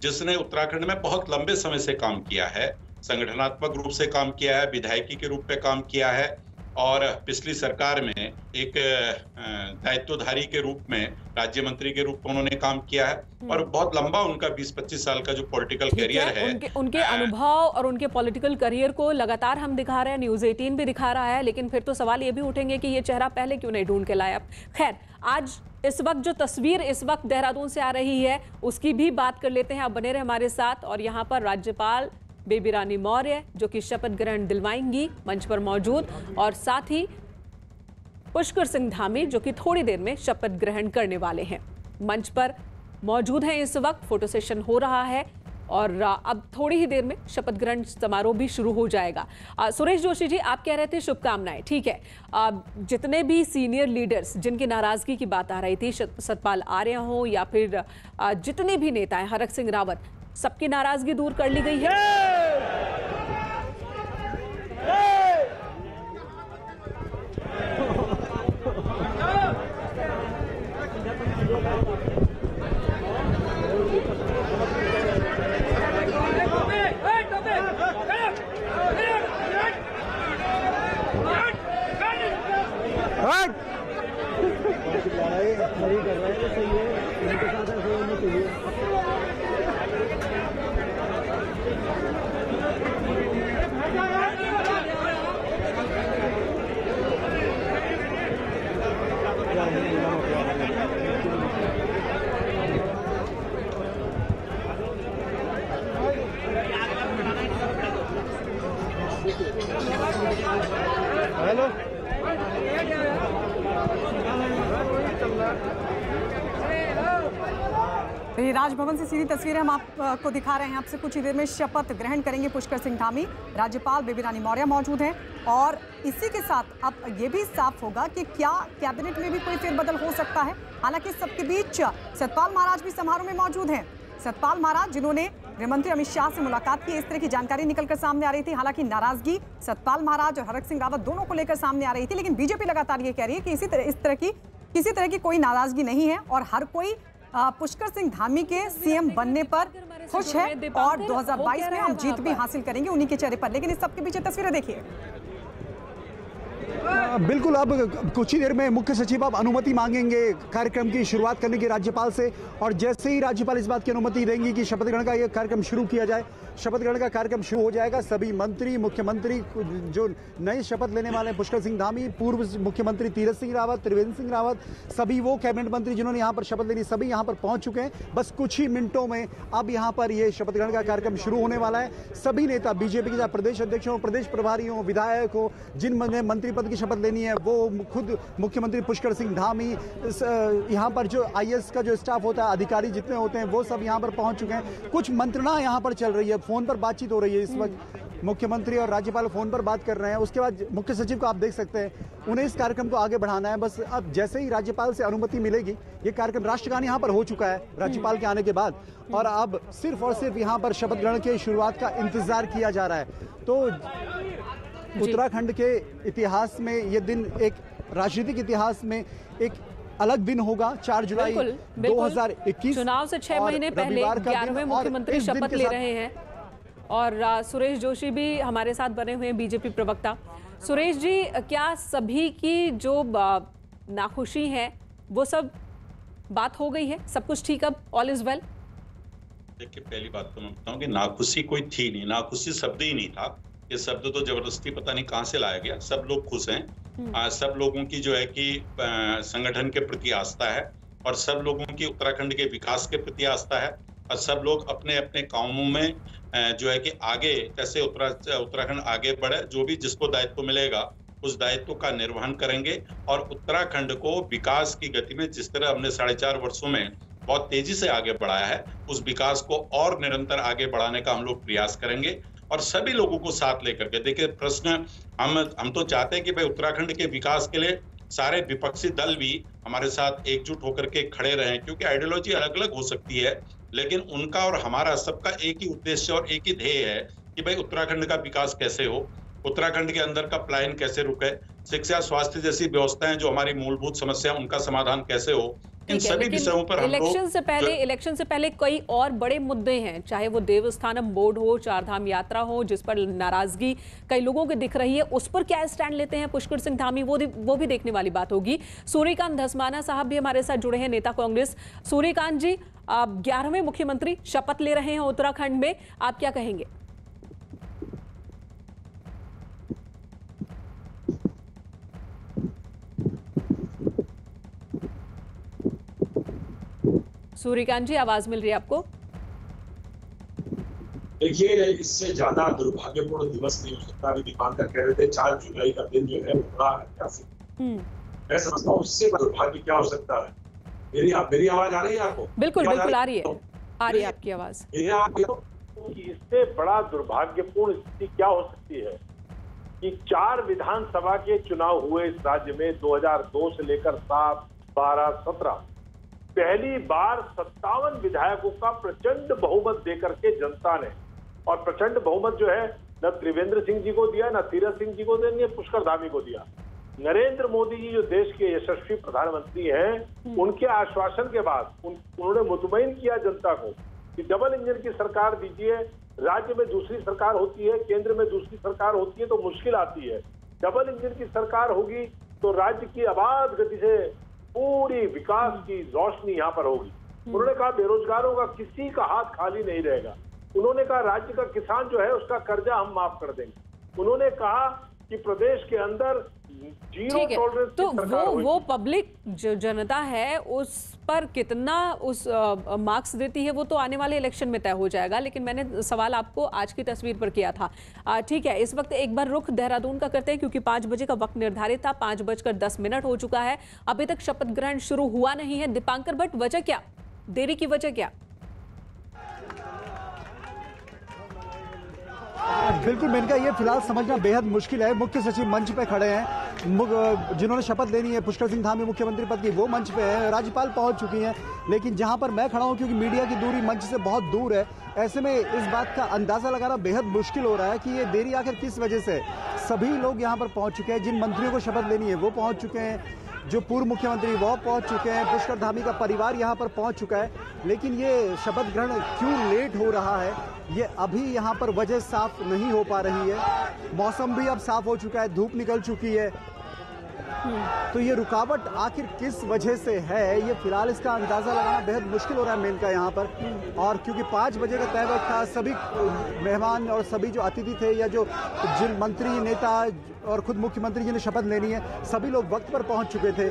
जिसने उत्तराखंड में बहुत लंबे समय से काम किया है, संगठनात्मक रूप से काम किया है, विधायकी के रूप में काम किया है और पिछली सरकार में एक दायित्वधारी के रूप में, राज्य मंत्री के रूप में उन्होंने काम किया है और बहुत लंबा उनका 20-25 साल का जो पॉलिटिकल करियर है। उनके अनुभव और उनके पॉलिटिकल करियर को लगातार हम दिखा रहे हैं, न्यूज़ 18 भी दिखा रहा है, लेकिन फिर तो सवाल ये भी उठेंगे कि ये चेहरा पहले क्यों नहीं ढूंढ के लाया। खैर, आज इस वक्त जो तस्वीर इस वक्त देहरादून से आ रही है उसकी भी बात कर लेते हैं। आप बने रहे हमारे साथ। और यहाँ पर राज्यपाल बेबी रानी मौर्य जो कि शपथ ग्रहण दिलवाएंगी मंच पर मौजूद, और साथ ही पुष्कर सिंह धामी जो कि थोड़ी देर में शपथ ग्रहण करने वाले हैं, मंच पर मौजूद हैं इस वक्त। फोटो सेशन हो रहा है और अब थोड़ी ही देर में शपथ ग्रहण समारोह भी शुरू हो जाएगा। सुरेश जोशी जी, आप कह रहे थे शुभकामनाएं, ठीक है। जितने भी सीनियर लीडर्स जिनकी नाराजगी की बात आ रही थी, सतपाल आर्य हो या फिर जितने भी नेता हैं, हरक सिंह रावत, सबकी नाराजगी दूर कर ली गई है। हेलो, ये राजभवन से सीधी तस्वीरें हम आपको दिखा रहे हैं। आपसे कुछ ही देर में शपथ ग्रहण करेंगे पुष्कर सिंह धामी, राज्यपाल बेबी रानी मौर्य मौजूद हैं। और इसी के साथ अब ये भी साफ होगा कि क्या कैबिनेट में भी कोई फेरबदल हो सकता है। हालांकि सबके बीच सतपाल महाराज भी समारोह में मौजूद हैं। सतपाल महाराज जिन्होंने गृहमंत्री अमित शाह से मुलाकात की, इस तरह की जानकारी निकलकर सामने आ रही थी। हालांकि नाराजगी सतपाल महाराज और हरक सिंह रावत दोनों को लेकर सामने आ रही थी, लेकिन बीजेपी लगातार ये कह रही है कि किसी तरह की कोई नाराजगी नहीं है और हर कोई पुष्कर सिंह धामी के सीएम बनने पर खुश है और 2022 में हम जीत भी हासिल करेंगे उन्हीं के चेहरे पर। लेकिन इस सबके पीछे तस्वीरें देखिए। बिल्कुल, अब कुछ ही देर में मुख्य सचिव अब अनुमति मांगेंगे कार्यक्रम की शुरुआत करने की राज्यपाल से, और जैसे ही राज्यपाल इस बात की अनुमति देंगी कि शपथ ग्रहण का यह कार्यक्रम शुरू किया जाए, शपथ ग्रहण का कार्यक्रम शुरू हो जाएगा। सभी मंत्री, मुख्यमंत्री जो नए शपथ लेने वाले हैं, पुष्कर सिंह धामी, पूर्व मुख्यमंत्री तीरथ सिंह रावत, त्रिवेंद्र सिंह रावत, सभी वो कैबिनेट मंत्री जिन्होंने यहाँ पर शपथ लेनी, सभी यहाँ पर पहुंच चुके हैं। बस कुछ ही मिनटों में अब यहाँ पर ये शपथ ग्रहण का कार्यक्रम शुरू होने वाला है। सभी नेता, बीजेपी के प्रदेश अध्यक्ष हो, प्रदेश प्रभारी हो, विधायक हो, जिन मंत्री पद की शपथ लेनी है, वो खुद मुख्यमंत्री पुष्कर सिंह धामी, यहाँ पर जो आईएएस का जो स्टाफ होता है, अधिकारी जितने होते हैं, वो सब यहाँ पर पहुंच चुके हैं। कुछ मंत्रणा यहाँ पर चल रही है, फोन पर बातचीत हो रही है इस वक्त। मुख्यमंत्री और राज्यपाल फोन पर बात कर रहे हैं। उसके बाद मुख्य सचिव को आप देख सकते हैं, उन्हें इस कार्यक्रम को आगे बढ़ाना है। बस अब जैसे ही राज्यपाल से अनुमति मिलेगी, ये कार्यक्रम राष्ट्रगान यहाँ पर हो चुका है राज्यपाल के आने के बाद, और अब सिर्फ और सिर्फ यहाँ पर शपथ ग्रहण की शुरुआत का इंतजार किया जा रहा है। तो उत्तराखंड के इतिहास में ये दिन, एक राजनीतिक इतिहास में एक अलग दिन होगा। 4 जुलाई 2021, चुनाव से 6 महीने पहले 11वें मुख्यमंत्री शपथ ले रहे हैं। और सुरेश जोशी भी हमारे साथ बने हुए हैं, बीजेपी प्रवक्ता। सुरेश जी, क्या सभी की जो नाखुशी है वो सब बात हो गई है, सब कुछ ठीक, अब ऑल इज वेल? देखिए, पहली बात तो मैं बताऊं कि नाखुशी कोई थी नहीं, नाखुशी शब्द ही नहीं था। ये शब्द तो जबरदस्ती पता नहीं कहां से लाया गया। सब लोग खुश हैं। सब लोगों की जो है कि संगठन के प्रति आस्था है और सब लोगों की उत्तराखंड के विकास के प्रति आस्था है, और सब लोग अपने अपने कामों में जो है कि आगे कैसे उत्तराखंड आगे बढ़े, जो भी जिसको दायित्व मिलेगा उस दायित्व का निर्वहन करेंगे। और उत्तराखंड को विकास की गति में जिस तरह हमने 4.5 वर्षों में बहुत तेजी से आगे बढ़ाया है, उस विकास को और निरंतर आगे बढ़ाने का हम लोग प्रयास करेंगे और सभी लोगों को साथ लेकर के। देखिए, प्रश्न हम तो चाहते हैं कि भाई उत्तराखंड के विकास के लिए सारे विपक्षी दल भी हमारे साथ एकजुट होकर के खड़े रहें, क्योंकि आइडियोलॉजी अलग अलग हो सकती है, लेकिन उनका और हमारा सबका एक ही उद्देश्य और एक ही ध्येय है कि भाई उत्तराखंड का विकास कैसे हो, उत्तराखंड के अंदर का पलायन कैसे रुके, शिक्षा, स्वास्थ्य जैसी व्यवस्थाएं जो हमारी मूलभूत समस्या, उनका समाधान कैसे हो, इन सभी विषयों पर हम इलेक्शन से पहले कई और बड़े मुद्दे हैं, चाहे वो देवस्थानम बोर्ड हो, चारधाम यात्रा हो, जिस पर नाराजगी कई लोगों की दिख रही है, उस पर क्या स्टैंड लेते हैं पुष्कर सिंह धामी, वो भी देखने वाली बात होगी। सूर्यकांत धस्माना साहब भी हमारे साथ जुड़े हैं, नेता कांग्रेस। सूर्यकांत जी, 11वें मुख्यमंत्री शपथ ले रहे हैं उत्तराखंड में, आप क्या कहेंगे? सूर्यकांत जी, आवाज मिल रही है आपको? देखिए, इससे ज्यादा दुर्भाग्यपूर्ण दिवस नहीं हो सकता। अभी दीपांकर कह रहे थे 4 जुलाई का दिन जो है वो बड़ा ऐतिहासिक। मैं समझता हूँ उससे दुर्भाग्य क्या हो सकता है। मेरी आवाज आ रही है आपको? बिल्कुल बिल्कुल आ रही है आपकी आवाज। इससे बड़ा दुर्भाग्यपूर्ण स्थिति क्या हो सकती है कि 4 विधानसभा के चुनाव हुए इस राज्य में 2002 से लेकर 7, 12, 17 पहली बार 57 विधायकों का प्रचंड बहुमत देकर के जनता ने, और प्रचंड बहुमत जो है न त्रिवेंद्र सिंह जी को दिया, न तीरथ सिंह जी को दिया, न पुष्कर धामी को दिया। नरेंद्र मोदी जी जो देश के यशस्वी प्रधानमंत्री हैं, उनके आश्वासन के बाद उन्होंने मुतमईन किया जनता को कि डबल इंजन की सरकार दीजिए। राज्य में दूसरी सरकार होती है, केंद्र में दूसरी सरकार होती है तो मुश्किल आती है। डबल इंजन की सरकार होगी तो राज्य की आबाद गति से पूरी विकास की रोशनी यहाँ पर होगी। उन्होंने कहा बेरोजगारों का किसी का हाथ खाली नहीं रहेगा। उन्होंने कहा राज्य का किसान जो है उसका कर्जा हम माफ कर देंगे। उन्होंने कहा कि प्रदेश के अंदर जीरो टॉलरेंस तो वो पब्लिक जो जनता है उस पर कितना उस मार्क्स देती है वो तो आने वाले इलेक्शन में तय हो जाएगा। लेकिन मैंने सवाल आपको आज की तस्वीर पर किया था। ठीक है, इस वक्त एक बार रुख देहरादून का करते हैं क्योंकि 5 बजे का वक्त निर्धारित था। 5:10 हो चुका है, अभी तक शपथ ग्रहण शुरू हुआ नहीं है। दीपांकर भट्ट, वजह क्या, देरी की वजह क्या? बिल्कुल मेनका, ये फिलहाल समझना बेहद मुश्किल है। मुख्य सचिव मंच पे खड़े हैं, जिन्होंने शपथ लेनी है पुष्कर सिंह धामी मुख्यमंत्री पद की, वो मंच पे है। राज्यपाल पहुंच चुकी हैं, लेकिन जहां पर मैं खड़ा हूं क्योंकि मीडिया की दूरी मंच से बहुत दूर है, ऐसे में इस बात का अंदाजा लगाना बेहद मुश्किल हो रहा है कि ये देरी आखिर किस वजह से। सभी लोग यहाँ पर पहुंच चुके हैं, जिन मंत्रियों को शपथ लेनी है वो पहुंच चुके हैं, जो पूर्व मुख्यमंत्री वो पहुंच चुके हैं, पुष्कर धामी का परिवार यहाँ पर पहुंच चुका है। लेकिन ये शपथ ग्रहण क्यों लेट हो रहा है, ये अभी यहाँ पर वजह साफ नहीं हो पा रही है। मौसम भी अब साफ हो चुका है, धूप निकल चुकी है, तो ये रुकावट आखिर किस वजह से है, ये फिलहाल इसका अंदाजा लगाना बेहद मुश्किल हो रहा है मेनका यहाँ पर। और क्योंकि 5 बजे का तय वक्त था, सभी मेहमान और सभी जो अतिथि थे या जो जिन मंत्री, नेता और खुद मुख्यमंत्री जी ने शपथ लेनी है, सभी लोग वक्त पर पहुंच चुके थे।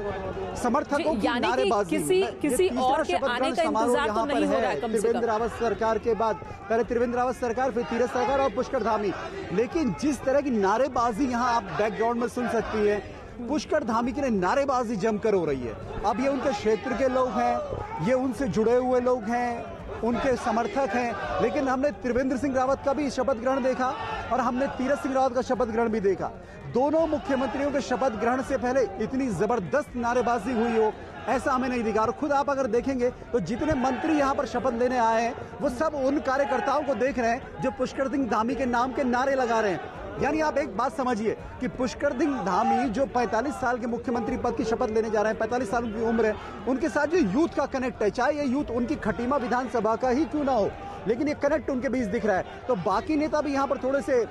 समर्थकों की नारेबाजी, किसी और के आने का इंतजार तो नहीं हो रहा है। त्रिवेंद्र रावत सरकार के बाद पहले त्रिवेंद्र रावत सरकार, फिर तीरथ सरकार और पुष्कर धामी। लेकिन जिस तरह की नारेबाजी यहाँ आप बैकग्राउंड में सुन सकती है, पुष्कर धामी के लिए नारेबाजी जमकर हो रही है। अब ये उनके क्षेत्र के लोग हैं, ये उनसे जुड़े हुए लोग हैं, उनके समर्थक हैं। लेकिन हमने त्रिवेंद्र सिंह रावत का भी शपथ ग्रहण देखा और हमने तीरथ सिंह रावत का शपथ ग्रहण भी देखा। दोनों मुख्यमंत्रियों के शपथ ग्रहण से पहले इतनी जबरदस्त नारेबाजी हुई हो ऐसा हमें नहीं दिखा। और खुद आप अगर देखेंगे तो जितने मंत्री यहाँ पर शपथ लेने आए हैं वो सब उन कार्यकर्ताओं को देख रहे हैं जो पुष्कर सिंह धामी के नाम के नारे लगा रहे हैं। यानी आप एक बात समझिए कि पुष्कर सिंह धामी जो 45 साल के मुख्यमंत्री पद की शपथ लेने जा रहे हैं, 45 साल की उम्र है, उनके साथ जो यूथ का कनेक्ट है, चाहे ये यूथ उनकी खटीमा विधानसभा का ही क्यों ना हो, लेकिन ये कनेक्ट उनके बीच दिख रहा है। तो बाकी नेता भी यहाँ पर थोड़े से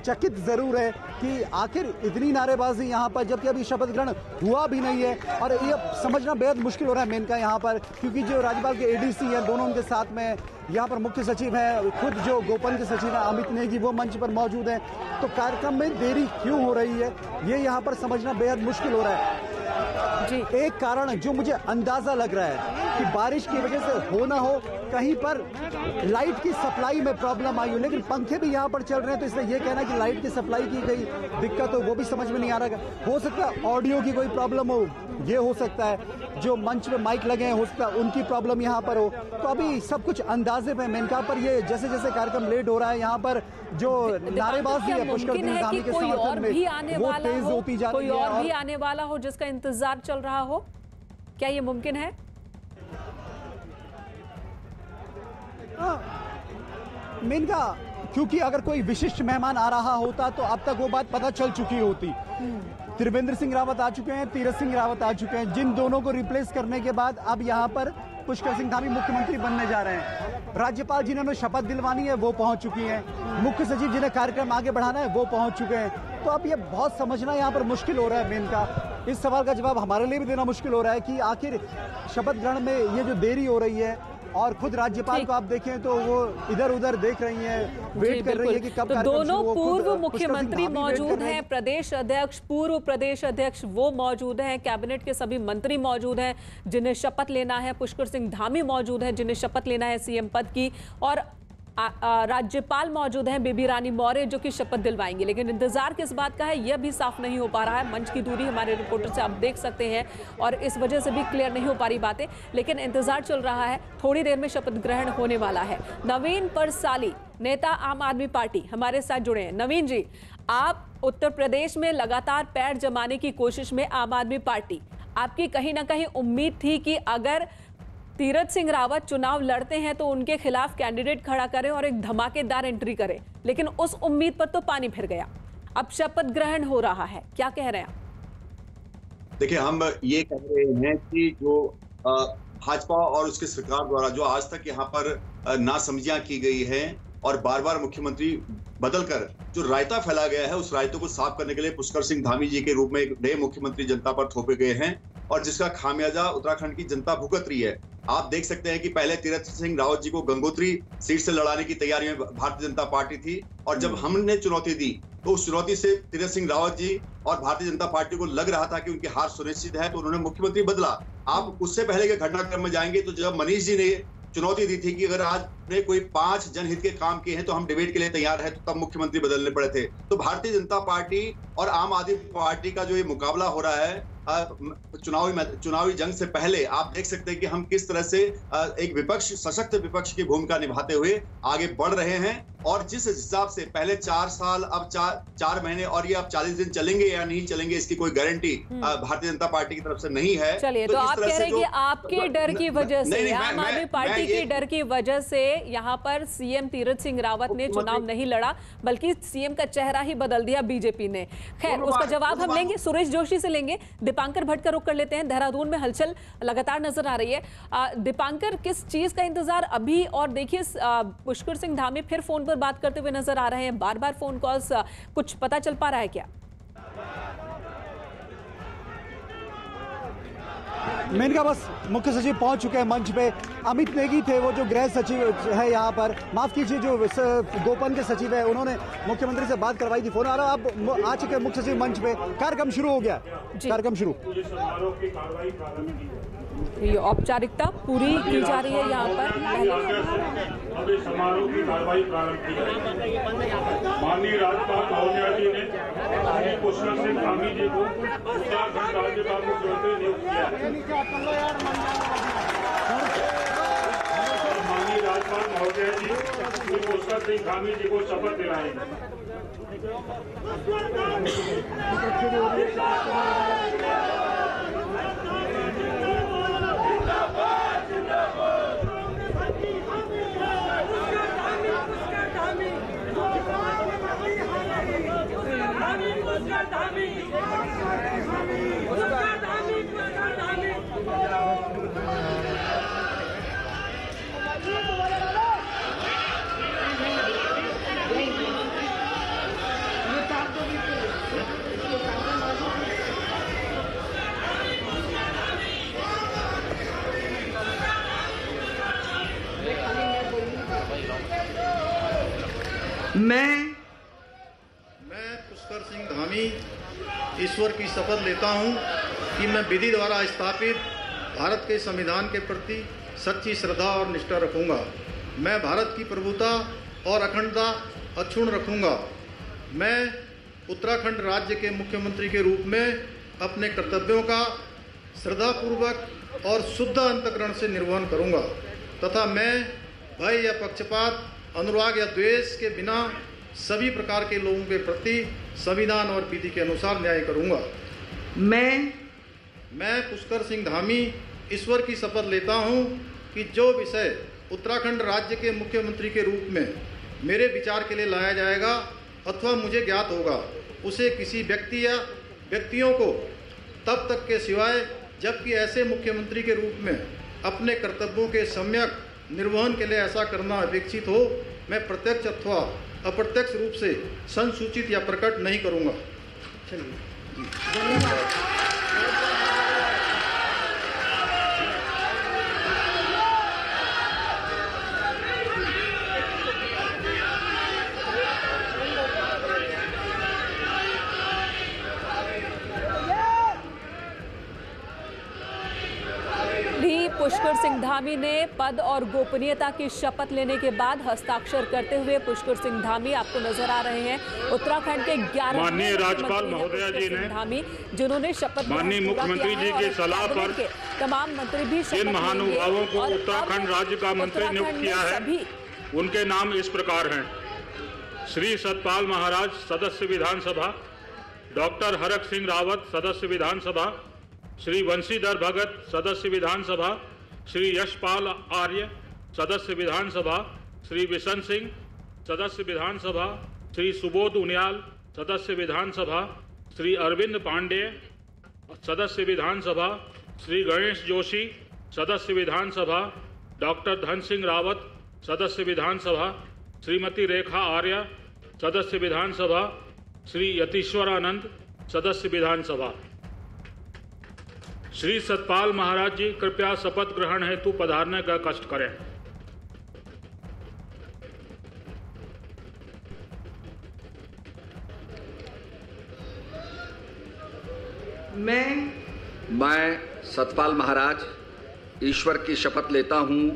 चकित जरूर है कि आखिर इतनी नारेबाजी यहाँ पर, जबकि अभी शपथ ग्रहण हुआ भी नहीं है। और ये समझना बेहद मुश्किल हो रहा है मेनका यहाँ पर, क्योंकि जो राज्यपाल के एडीसी हैं दोनों उनके साथ में, यहाँ पर मुख्य सचिव हैं, खुद जो गोपन के सचिव हैं अमित नेगी वो मंच पर मौजूद हैं। तो कार्यक्रम में देरी क्यों हो रही है ये यहाँ पर समझना बेहद मुश्किल हो रहा है जी। एक कारण जो मुझे अंदाजा लग रहा है कि बारिश की वजह से हो ना हो कहीं पर लाइट की सप्लाई में प्रॉब्लम आई हो, लेकिन पंखे भी यहाँ पर चल रहे हैं, तो इसलिए ये कहना कि लाइट की सप्लाई की गई दिक्कत हो वो भी समझ में नहीं आ रहा है। हो सकता है ऑडियो की कोई प्रॉब्लम हो, ये हो सकता है जो मंच में माइक लगे हैं हो सकता है उनकी प्रॉब्लम यहाँ पर हो। तो अभी सब कुछ अंदाजे पे मेनका पर, ये जैसे जैसे कार्यक्रम लेट हो रहा है यहाँ पर जो नारेबाजी है पुष्कर सिंह धामी के समर्थन में वो तेज होती जा रही है। कोई और भी आने वाला हो जिसका इंतजार चल रहा हो, क्या ये मुमकिन है? मेनका क्योंकि अगर कोई विशिष्ट मेहमान आ रहा होता तो अब तक वो बात पता चल चुकी होती। त्रिवेंद्र सिंह रावत आ चुके हैं, तीरथ सिंह रावत आ चुके हैं, जिन दोनों को रिप्लेस करने के बाद अब यहाँ पर पुष्कर सिंह धामी मुख्यमंत्री बनने जा रहे हैं। राज्यपाल जिन्होंने शपथ दिलवानी है वो पहुंच चुकी हैं, मुख्य सचिव जिन्हें कार्यक्रम आगे बढ़ाना है वो पहुंच चुके हैं। तो अब ये बहुत समझना यहाँ पर मुश्किल हो रहा है। मेन का इस सवाल का जवाब हमारे लिए भी देना मुश्किल हो रहा है कि आखिर शपथ ग्रहण में ये जो देरी हो रही है, और खुद राज्यपाल को आप देखें तो वो इधर उधर देख रही हैं, वेट कर रही है कि कब तो दोनों पूर्व मुख्यमंत्री मौजूद हैं, प्रदेश अध्यक्ष, पूर्व प्रदेश अध्यक्ष वो मौजूद हैं, कैबिनेट के सभी मंत्री मौजूद हैं जिन्हें शपथ लेना है, पुष्कर सिंह धामी मौजूद हैं जिन्हें शपथ लेना है सीएम पद की, और राज्यपाल मौजूद हैं बेबी रानी मौर्य जो कि शपथ दिलवाएंगे। लेकिन इंतजार किस बात का है यह भी साफ नहीं हो पा रहा है। मंच की दूरी हमारे रिपोर्टर से आप देख सकते हैं और इस वजह से भी क्लियर नहीं हो पा रही बातें, लेकिन इंतजार चल रहा है। थोड़ी देर में शपथ ग्रहण होने वाला है। नवीन परसाली, नेता आम आदमी पार्टी, हमारे साथ जुड़े हैं। नवीन जी, आप उत्तर प्रदेश में लगातार पैर जमाने की कोशिश में आम आदमी पार्टी, आपकी कहीं ना कहीं उम्मीद थी कि अगर तीरथ सिंह रावत चुनाव लड़ते हैं तो उनके खिलाफ कैंडिडेट खड़ा करें और एक धमाकेदार एंट्री करें, लेकिन उस उम्मीद पर तो पानी फिर गया। अब शपथ ग्रहण हो रहा है, क्या कह रहे हैं आप? देखिए, हम ये कह रहे हैं कि जो भाजपा और उसके सरकार द्वारा जो आज तक यहाँ पर नासमझियां की गई हैं और बार बार मुख्यमंत्री बदलकर जो रायता फैला गया है, उस रायते को साफ करने के लिए पुष्कर सिंह धामी जी के रूप में एक नए मुख्यमंत्री जनता पर थोपे गए हैं और जिसका खामियाजा उत्तराखंड की जनता भुगत रही है। आप देख सकते हैं कि पहले तीरथ सिंह रावत जी को गंगोत्री सीट से लड़ाने की तैयारी में भारतीय जनता पार्टी थी और जब हमने चुनौती दी तो उस चुनौती से तीरथ सिंह रावत जी और भारतीय जनता पार्टी को लग रहा था कि उनकी हार सुनिश्चित है, तो उन्होंने मुख्यमंत्री बदला। आप उससे पहले के घटनाक्रम में जाएंगे तो जब मनीष जी ने चुनौती दी थी कि अगर आज ने कोई 5 जनहित के काम किए हैं तो हम डिबेट के लिए तैयार है, तो तब मुख्यमंत्री बदलने पड़े थे। तो भारतीय जनता पार्टी और आम आदमी पार्टी का जो ये मुकाबला हो रहा है चुनावी जंग से पहले, आप देख सकते हैं कि हम किस तरह से एक विपक्ष, सशक्त विपक्ष की भूमिका निभाते हुए आगे बढ़ रहे हैं। और जिस हिसाब से पहले 4 साल, अब 4 महीने और ये अब 40 दिन चलेंगे या नहीं चलेंगे, इसकी कोई गारंटी भारतीय जनता पार्टी की तरफ से नहीं है। चलिए, तो आप कह रहे हैं कि आपके डर की वजह से, आम आदमी पार्टी के डर की वजह से यहाँ पर सीएम तीरथ सिंह रावत ने चुनाव नहीं लड़ा, बल्कि सीएम का चेहरा ही बदल दिया बीजेपी ने। खैर, उसका जवाब हम लेंगे, सुरेश जोशी से लेंगे। दीपांकर भट्ट का रुख कर लेते हैं। देहरादून में हलचल लगातार नजर आ रही है। दीपांकर, किस चीज का इंतजार अभी? और देखिए, पुष्कर सिंह धामी फिर फोन पर बात करते हुए नजर आ रहे हैं, बार बार फोन कॉल्स, कुछ पता चल पा रहा है क्या? मेनका बस मुख्य सचिव पहुंच चुके हैं मंच पे। अमित नेगी थे वो जो गृह सचिव है यहाँ पर, माफ कीजिए जो गोपन के सचिव है, उन्होंने मुख्यमंत्री से बात करवाई थी। फोन आ रहा, अब आ चुके हैं मुख्य सचिव मंच पे। कार्यक्रम शुरू हो गया, कार्यक्रम शुरू। ये औपचारिकता पूरी की जा रही है यहाँ पर। अभी समारोह की कार्रवाई प्रारंभ की गई। माननीय राज्यपाल महोदया जी ने श्री पुष्कर सिंह धामी जी को उत्तराखंड राज्य का मुख्यमंत्री नियुक्त किया है। माननीय राज्यपाल महोदया जी श्री पुष्कर सिंह धामी जी को शपथ दिलाएंगे। मैं पुष्कर सिंह धामी ईश्वर की शपथ लेता हूं कि मैं विधि द्वारा स्थापित भारत के संविधान के प्रति सच्ची श्रद्धा और निष्ठा रखूंगा। मैं भारत की प्रभुता और अखंडता अक्षुण्ण रखूंगा। मैं उत्तराखंड राज्य के मुख्यमंत्री के रूप में अपने कर्तव्यों का श्रद्धापूर्वक और शुद्ध अंतःकरण से निर्वहन करूंगा तथा मैं भय या पक्षपात, अनुराग या द्वेष के बिना सभी प्रकार के लोगों के प्रति संविधान और विधि के अनुसार न्याय करूंगा। मैं पुष्कर सिंह धामी ईश्वर की शपथ लेता हूं कि जो विषय उत्तराखंड राज्य के मुख्यमंत्री के रूप में मेरे विचार के लिए लाया जाएगा अथवा मुझे ज्ञात होगा, उसे किसी व्यक्ति या व्यक्तियों को तब तक के सिवाय जबकि ऐसे मुख्यमंत्री के रूप में अपने कर्तव्यों के सम्यक निर्वहन के लिए ऐसा करना अपेक्षित हो, मैं प्रत्यक्ष अथवा अप्रत्यक्ष रूप से संसूचित या प्रकट नहीं करूंगा। पुष्कर सिंह धामी ने पद और गोपनीयता की शपथ लेने के बाद हस्ताक्षर करते हुए पुष्कर सिंह धामी आपको नजर आ रहे हैं। उत्तराखंड के 11 माननीय राज्यपाल महोदया जी ने धामी जिन्होंने शपथ माननीय मुख्यमंत्री जी की सलाह पर तमाम मंत्री भी जिन महानुभावों को उत्तराखंड राज्य का मंत्री नियुक्त किया है उनके नाम इस प्रकार हैं: श्री सतपाल महाराज, सदस्य विधानसभा; डॉक्टर हरक सिंह रावत, सदस्य विधानसभा; श्री वंशीधर भगत, सदस्य विधानसभा; श्री यशपाल आर्य, सदस्य विधानसभा; श्री बिशन सिंह, सदस्य विधानसभा; श्री सुबोध उनियाल, सदस्य विधानसभा; श्री अरविंद पांडे, सदस्य विधानसभा; श्री गणेश जोशी, सदस्य विधानसभा; डॉक्टर धन सिंह रावत, सदस्य विधानसभा; श्रीमती रेखा आर्य, सदस्य विधानसभा; श्री यतीश्वरानंद, सदस्य विधानसभा। श्री सतपाल महाराज जी, कृपया शपथ ग्रहण हेतु पधारने का कष्ट करें। मैं सतपाल महाराज ईश्वर की शपथ लेता हूं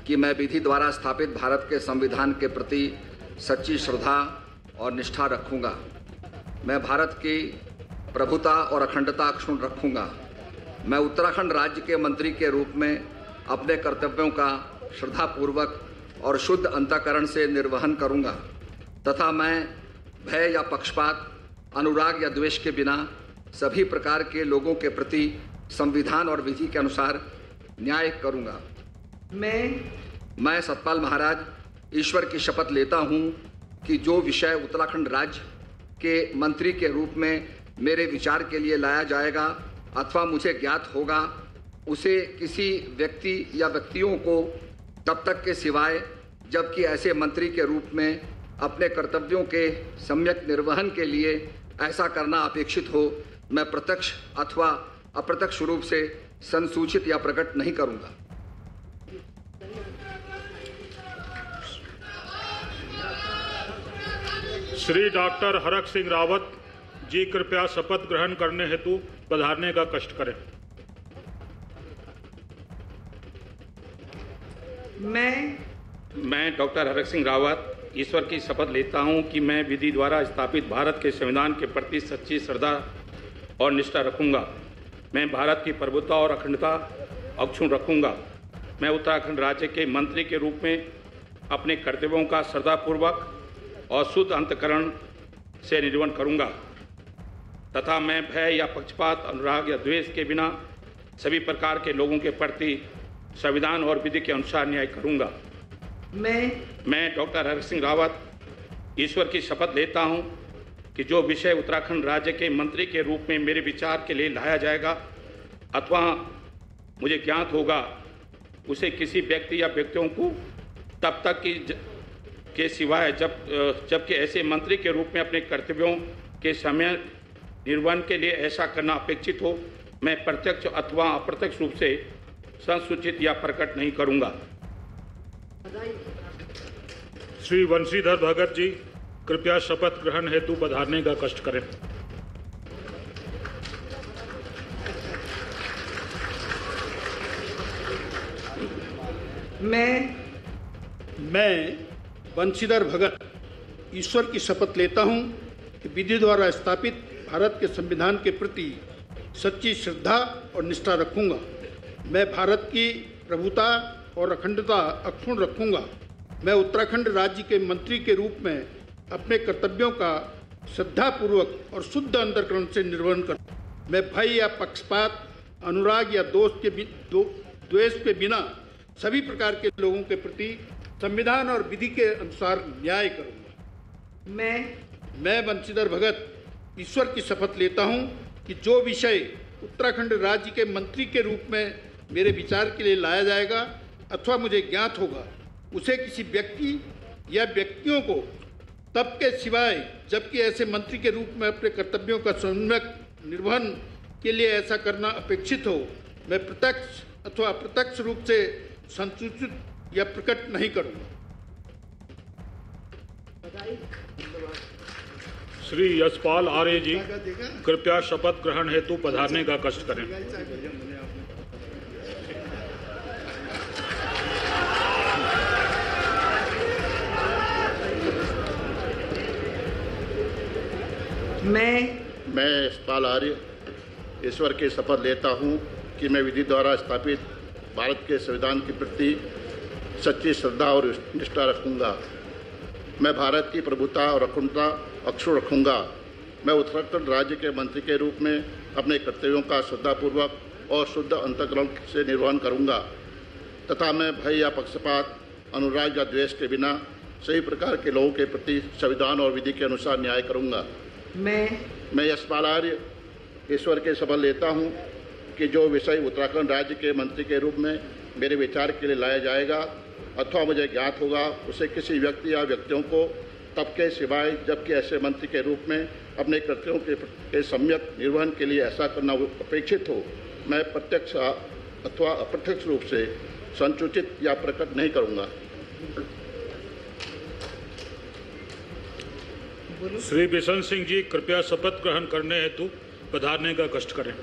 कि मैं विधि द्वारा स्थापित भारत के संविधान के प्रति सच्ची श्रद्धा और निष्ठा रखूंगा। मैं भारत की प्रभुता और अखंडता अक्षुण्ण रखूंगा। मैं उत्तराखंड राज्य के मंत्री के रूप में अपने कर्तव्यों का श्रद्धापूर्वक और शुद्ध अंतःकरण से निर्वहन करूंगा तथा मैं भय या पक्षपात, अनुराग या द्वेष के बिना सभी प्रकार के लोगों के प्रति संविधान और विधि के अनुसार न्याय करूंगा। मैं सतपाल महाराज ईश्वर की शपथ लेता हूं कि जो विषय उत्तराखंड राज्य के मंत्री के रूप में मेरे विचार के लिए लाया जाएगा अथवा मुझे ज्ञात होगा, उसे किसी व्यक्ति या व्यक्तियों को तब तक के सिवाय जबकि ऐसे मंत्री के रूप में अपने कर्तव्यों के सम्यक निर्वहन के लिए ऐसा करना अपेक्षित हो, मैं प्रत्यक्ष अथवा अप्रत्यक्ष रूप से संसूचित या प्रकट नहीं करूंगा। श्री डॉक्टर हरक सिंह रावत जी, कृपया शपथ ग्रहण करने हेतु पधारने का कष्ट करें। मैं डॉक्टर हरक सिंह रावत ईश्वर की शपथ लेता हूं कि मैं विधि द्वारा स्थापित भारत के संविधान के प्रति सच्ची श्रद्धा और निष्ठा रखूंगा। मैं भारत की प्रभुता और अखंडता अक्षुण्ण रखूंगा। मैं उत्तराखंड राज्य के मंत्री के रूप में अपने कर्तव्यों का श्रद्धापूर्वक और शुद्ध अंतःकरण से निर्वहन करूंगा तथा मैं भय या पक्षपात, अनुराग या द्वेष के बिना सभी प्रकार के लोगों के प्रति संविधान और विधि के अनुसार न्याय करूंगा। मैं डॉक्टर हरक सिंह रावत ईश्वर की शपथ लेता हूं कि जो विषय उत्तराखंड राज्य के मंत्री के रूप में मेरे विचार के लिए लाया जाएगा अथवा मुझे ज्ञात होगा, उसे किसी व्यक्ति या व्यक्तियों को तब तक के सिवाय जबकि ऐसे मंत्री के रूप में अपने कर्तव्यों के समय निर्वहन के लिए ऐसा करना अपेक्षित हो, मैं प्रत्यक्ष अथवा अप्रत्यक्ष रूप से संसूचित या प्रकट नहीं करूंगा। श्री वंशीधर भगत जी, कृपया शपथ ग्रहण हेतु पधारने का कष्ट करें। मैं वंशीधर भगत ईश्वर की शपथ लेता हूं कि विधि द्वारा स्थापित भारत के संविधान के प्रति सच्ची श्रद्धा और निष्ठा रखूंगा। मैं भारत की प्रभुता और अखंडता अक्षुण्ण रखूंगा। मैं उत्तराखंड राज्य के मंत्री के रूप में अपने कर्तव्यों का श्रद्धापूर्वक और शुद्ध अंतःकरण से निर्वहन करूंगा। मैं भय या पक्षपात, अनुराग या द्वेष के बिना सभी प्रकार के लोगों के प्रति संविधान और विधि के अनुसार न्याय करूंगा। मैं वंशीधर भगत ईश्वर की शपथ लेता हूं कि जो विषय उत्तराखंड राज्य के मंत्री के रूप में मेरे विचार के लिए लाया जाएगा अथवा मुझे ज्ञात होगा, उसे किसी व्यक्ति या व्यक्तियों को तब के सिवाय जबकि ऐसे मंत्री के रूप में अपने कर्तव्यों का सम्यक निर्वहन के लिए ऐसा करना अपेक्षित हो, मैं प्रत्यक्ष अथवा अप्रत्यक्ष रूप से संसूचित या प्रकट नहीं करूंगा। श्री यशपाल आर्य जी, कृपया शपथ ग्रहण हेतु पधारने का कष्ट करें। मैं यशपाल आर्य ईश्वर की शपथ लेता हूं कि मैं विधि द्वारा स्थापित भारत के संविधान के प्रति सच्ची श्रद्धा और निष्ठा रखूंगा। मैं भारत की प्रभुता और अखंडता अक्षुण्ण रखूंगा। मैं उत्तराखंड राज्य के मंत्री के रूप में अपने कर्तव्यों का श्रद्धापूर्वक और शुद्ध अंतःकरण से निर्वहन करूंगा तथा मैं भय या पक्षपात, अनुराग या द्वेष के बिना सभी प्रकार के लोगों के प्रति संविधान और विधि के अनुसार न्याय करूंगा। मैं यशपाल आर्य ईश्वर के शपथ लेता हूं कि जो विषय उत्तराखंड राज्य के मंत्री के रूप में मेरे विचार के लिए लाया जाएगा अथवा मुझे ज्ञात होगा, उसे किसी व्यक्ति या व्यक्तियों को तब के सिवाय जबकि ऐसे मंत्री के रूप में अपने कर्तव्यों के सम्यक निर्वहन के लिए ऐसा करना अपेक्षित हो, मैं प्रत्यक्ष अथवा अप्रत्यक्ष रूप से संसूचित या प्रकट नहीं करूंगा। श्री बिशन सिंह जी, कृपया शपथ ग्रहण करने हेतु पधारने का कष्ट करें।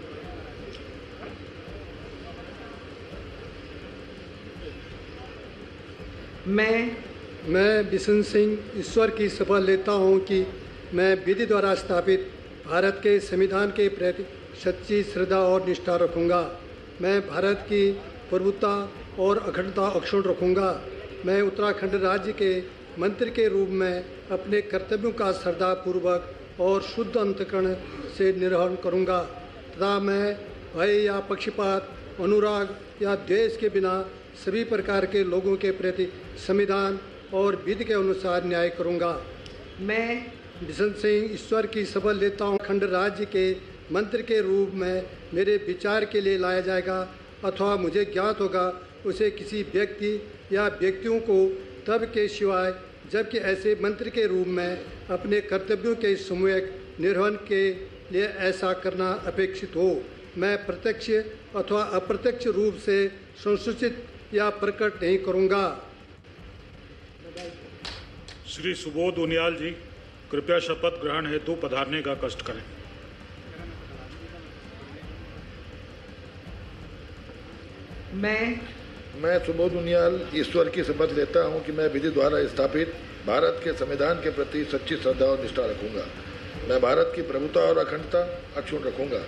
मैं बिशन सिंह ईश्वर की शपथ लेता हूं कि मैं विधि द्वारा स्थापित भारत के संविधान के प्रति सच्ची श्रद्धा और निष्ठा रखूंगा। मैं भारत की प्रभुता और अखंडता अक्षुण्ण रखूंगा। मैं उत्तराखंड राज्य के मंत्री के रूप में अपने कर्तव्यों का श्रद्धापूर्वक और शुद्ध अंतःकरण से निर्वहन करूंगा तथा मैं भय या पक्षपात, अनुराग या द्वेष के बिना सभी प्रकार के लोगों के प्रति संविधान और विधि के अनुसार न्याय करूंगा। मैं बिशन सिंह ईश्वर की शपथ लेता हूं खंड राज्य के मंत्री के रूप में मेरे विचार के लिए लाया जाएगा अथवा मुझे ज्ञात होगा, उसे किसी व्यक्ति या व्यक्तियों को तब के सिवाय जबकि ऐसे मंत्री के रूप में अपने कर्तव्यों के सम्यक निर्वहन के लिए ऐसा करना अपेक्षित हो, मैं प्रत्यक्ष अथवा अप्रत्यक्ष रूप से संसूचित या प्रकट नहीं करूंगा। श्री सुबोध उनियाल जी, कृपया शपथ ग्रहण हेतु पधारने का कष्ट करें। मैं सुबोध उनियाल ईश्वर की शपथ लेता हूं कि मैं विधि द्वारा स्थापित भारत के संविधान के प्रति सच्ची श्रद्धा और निष्ठा रखूंगा। मैं भारत की प्रभुता और अखंडता अक्षुण्ण रखूंगा।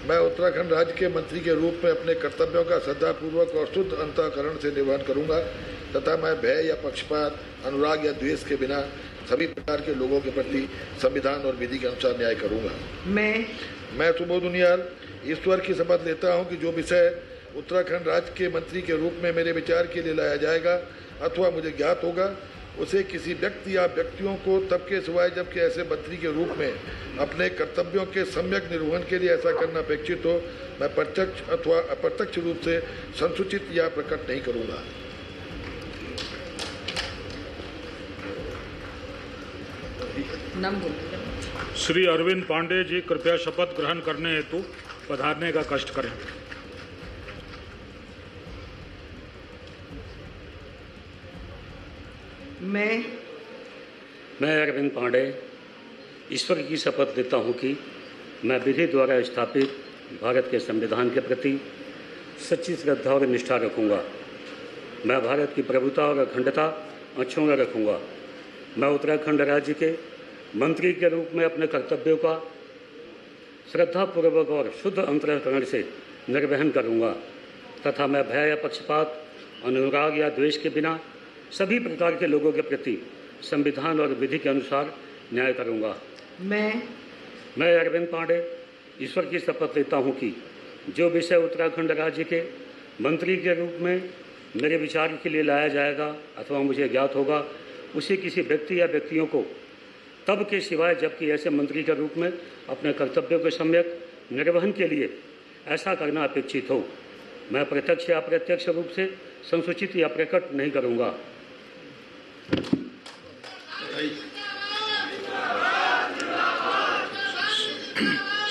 मैं उत्तराखंड राज्य के मंत्री के रूप में अपने कर्तव्यों का श्रद्धापूर्वक और शुद्ध अंतःकरण से निर्वहन करूंगा तथा मैं भय या पक्षपात, अनुराग या द्वेष के बिना सभी प्रकार के लोगों के प्रति संविधान और विधि के अनुसार न्याय करूंगा। मैं सुबोध उनियाल ईश्वर की शपथ लेता हूं कि जो विषय उत्तराखंड राज्य के मंत्री के रूप में मेरे विचार के लिए लाया जाएगा अथवा मुझे ज्ञात होगा, उसे किसी व्यक्ति या व्यक्तियों को तब के सिवाय जबकि ऐसे मंत्री के रूप में अपने कर्तव्यों के सम्यक निर्वहन के लिए ऐसा करना अपेक्षित हो, मैं प्रत्यक्ष अथवा अप्रत्यक्ष रूप से संसूचित या प्रकट नहीं करूंगा। श्री अरविंद पांडे जी, कृपया शपथ ग्रहण करने हेतु पधारने का कष्ट करें। मैं अरविंद पांडे ईश्वर की शपथ लेता हूं कि मैं विधि द्वारा स्थापित भारत के संविधान के प्रति सच्ची श्रद्धा और निष्ठा रखूंगा। मैं भारत की प्रभुता और अखंडता अक्षुण्ण रखूंगा। मैं उत्तराखंड राज्य के मंत्री के रूप में अपने कर्तव्यों का श्रद्धापूर्वक और शुद्ध अंतःकरण से निर्वहन करूंगा तथा मैं भय या पक्षपात, अनुराग या द्वेष के बिना सभी प्रकार के लोगों के प्रति संविधान और विधि के अनुसार न्याय करूंगा। मैं अरविंद पांडे ईश्वर की शपथ लेता हूं कि जो विषय उत्तराखंड राज्य के मंत्री के रूप में मेरे विचार के लिए लाया जाएगा अथवा मुझे ज्ञात होगा, उसे किसी व्यक्ति या व्यक्तियों को तब के सिवाय जबकि ऐसे मंत्री के रूप में अपने कर्तव्यों के सम्यक निर्वहन के लिए ऐसा करना अपेक्षित हो। मैं प्रत्यक्ष या अप्रत्यक्ष रूप से संसूचित या प्रकट नहीं करूंगा।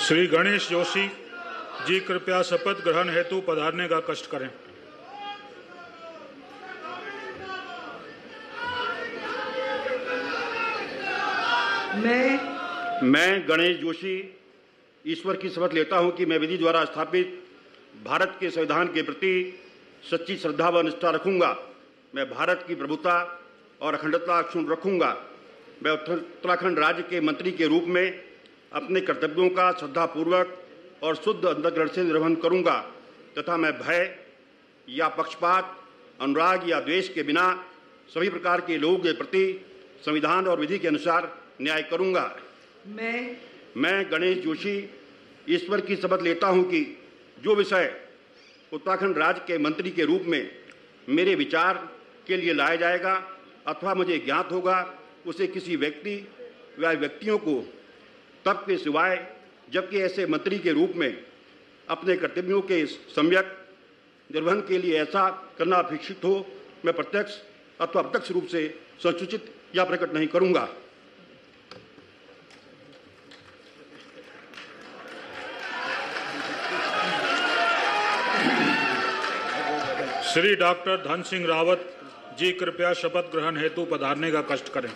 श्री गणेश जोशी जी कृपया शपथ ग्रहण हेतु पधारने का कष्ट करें। मैं गणेश जोशी ईश्वर की शपथ लेता हूं कि मैं विधि द्वारा स्थापित भारत के संविधान के प्रति सच्ची श्रद्धा व निष्ठा रखूंगा। मैं भारत की प्रभुता और अखंडता अक्षुण्ण रखूंगा। मैं उत्तराखंड राज्य के मंत्री के रूप में अपने कर्तव्यों का श्रद्धापूर्वक और शुद्ध अंतःकरण से निर्वहन करूंगा तथा मैं भय या पक्षपात, अनुराग या द्वेष के बिना सभी प्रकार के लोगों के प्रति संविधान और विधि के अनुसार न्याय करूंगा। मैं गणेश जोशी ईश्वर की शपथ लेता हूं कि जो विषय उत्तराखंड राज्य के मंत्री के रूप में मेरे विचार के लिए लाया जाएगा अथवा मुझे ज्ञात होगा उसे किसी व्यक्ति या व्यक्तियों को तब के सिवाय जबकि ऐसे मंत्री के रूप में अपने कर्तव्यों के सम्यक निर्वहन के लिए ऐसा करना अपेक्षित हो, मैं प्रत्यक्ष अथवा अप्रत्यक्ष रूप से संसूचित या प्रकट नहीं करूंगा। श्री डॉक्टर धन सिंह रावत जी कृपया शपथ ग्रहण हेतु पधारने का कष्ट करें।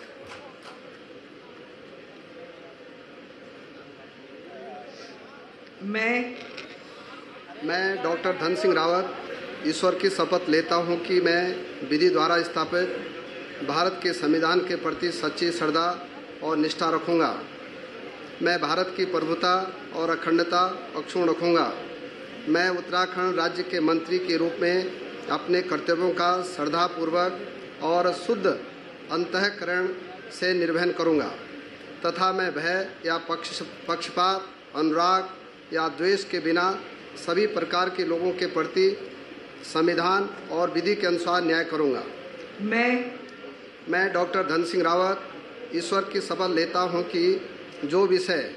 मैं डॉक्टर धन सिंह रावत ईश्वर की शपथ लेता हूं कि मैं विधि द्वारा स्थापित भारत के संविधान के प्रति सच्ची श्रद्धा और निष्ठा रखूंगा। मैं भारत की प्रभुता और अखंडता अक्षुण्ण रखूंगा। मैं उत्तराखंड राज्य के मंत्री के रूप में अपने कर्तव्यों का श्रद्धापूर्वक और शुद्ध अंतःकरण से निर्वहन करूंगा तथा मैं भय या पक्षपात, अनुराग या द्वेष के बिना सभी प्रकार के लोगों के प्रति संविधान और विधि के अनुसार न्याय करूंगा। मैं डॉक्टर धन सिंह रावत ईश्वर की शपथ लेता हूं कि जो विषय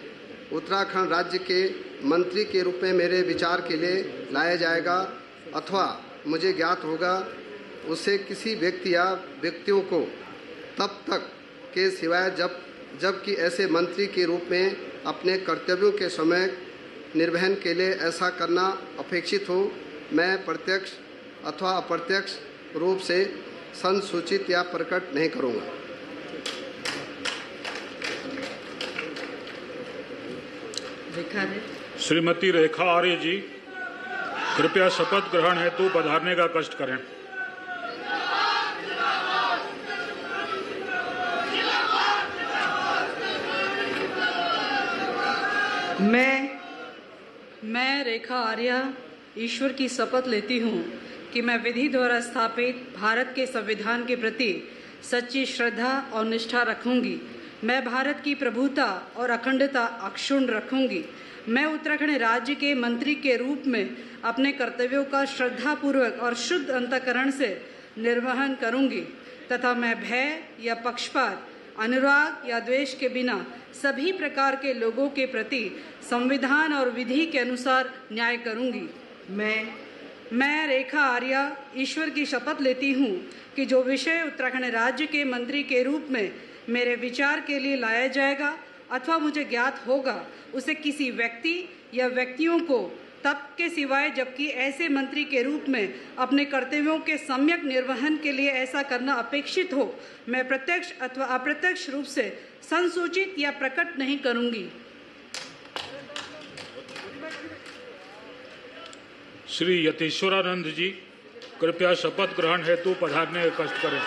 उत्तराखंड राज्य के मंत्री के रूप में मेरे विचार के लिए लाया जाएगा अथवा मुझे ज्ञात होगा उसे किसी व्यक्ति या व्यक्तियों को तब तक के सिवाय जबकि ऐसे मंत्री के रूप में अपने कर्तव्यों के समय निर्वहन के लिए ऐसा करना अपेक्षित हो, मैं प्रत्यक्ष अथवा अप्रत्यक्ष रूप से संसूचित या प्रकट नहीं करूंगा। श्रीमती रेखा आर्य जी कृपया शपथ ग्रहण हेतु पधारने का कष्ट करें। मैं रेखा आर्य ईश्वर की शपथ लेती हूँ कि मैं विधि द्वारा स्थापित भारत के संविधान के प्रति सच्ची श्रद्धा और निष्ठा रखूंगी। मैं भारत की प्रभुता और अखंडता अक्षुण्ण रखूंगी। मैं उत्तराखंड राज्य के मंत्री के रूप में अपने कर्तव्यों का श्रद्धापूर्वक और शुद्ध अंतःकरण से निर्वहन करूंगी तथा मैं भय या पक्षपात, अनुराग या द्वेष के बिना सभी प्रकार के लोगों के प्रति संविधान और विधि के अनुसार न्याय करूंगी। मैं रेखा आर्य ईश्वर की शपथ लेती हूँ कि जो विषय उत्तराखंड राज्य के मंत्री के रूप में मेरे विचार के लिए लाया जाएगा अथवा मुझे ज्ञात होगा उसे किसी व्यक्ति या व्यक्तियों को तब के सिवाय जबकि ऐसे मंत्री के रूप में अपने कर्तव्यों के सम्यक निर्वहन के लिए ऐसा करना अपेक्षित हो, मैं प्रत्यक्ष अथवा अप्रत्यक्ष रूप से संसूचित या प्रकट नहीं करूंगी। श्री यतीश्वरानंद जी कृपया शपथ ग्रहण हेतु पधारने का कष्ट करें।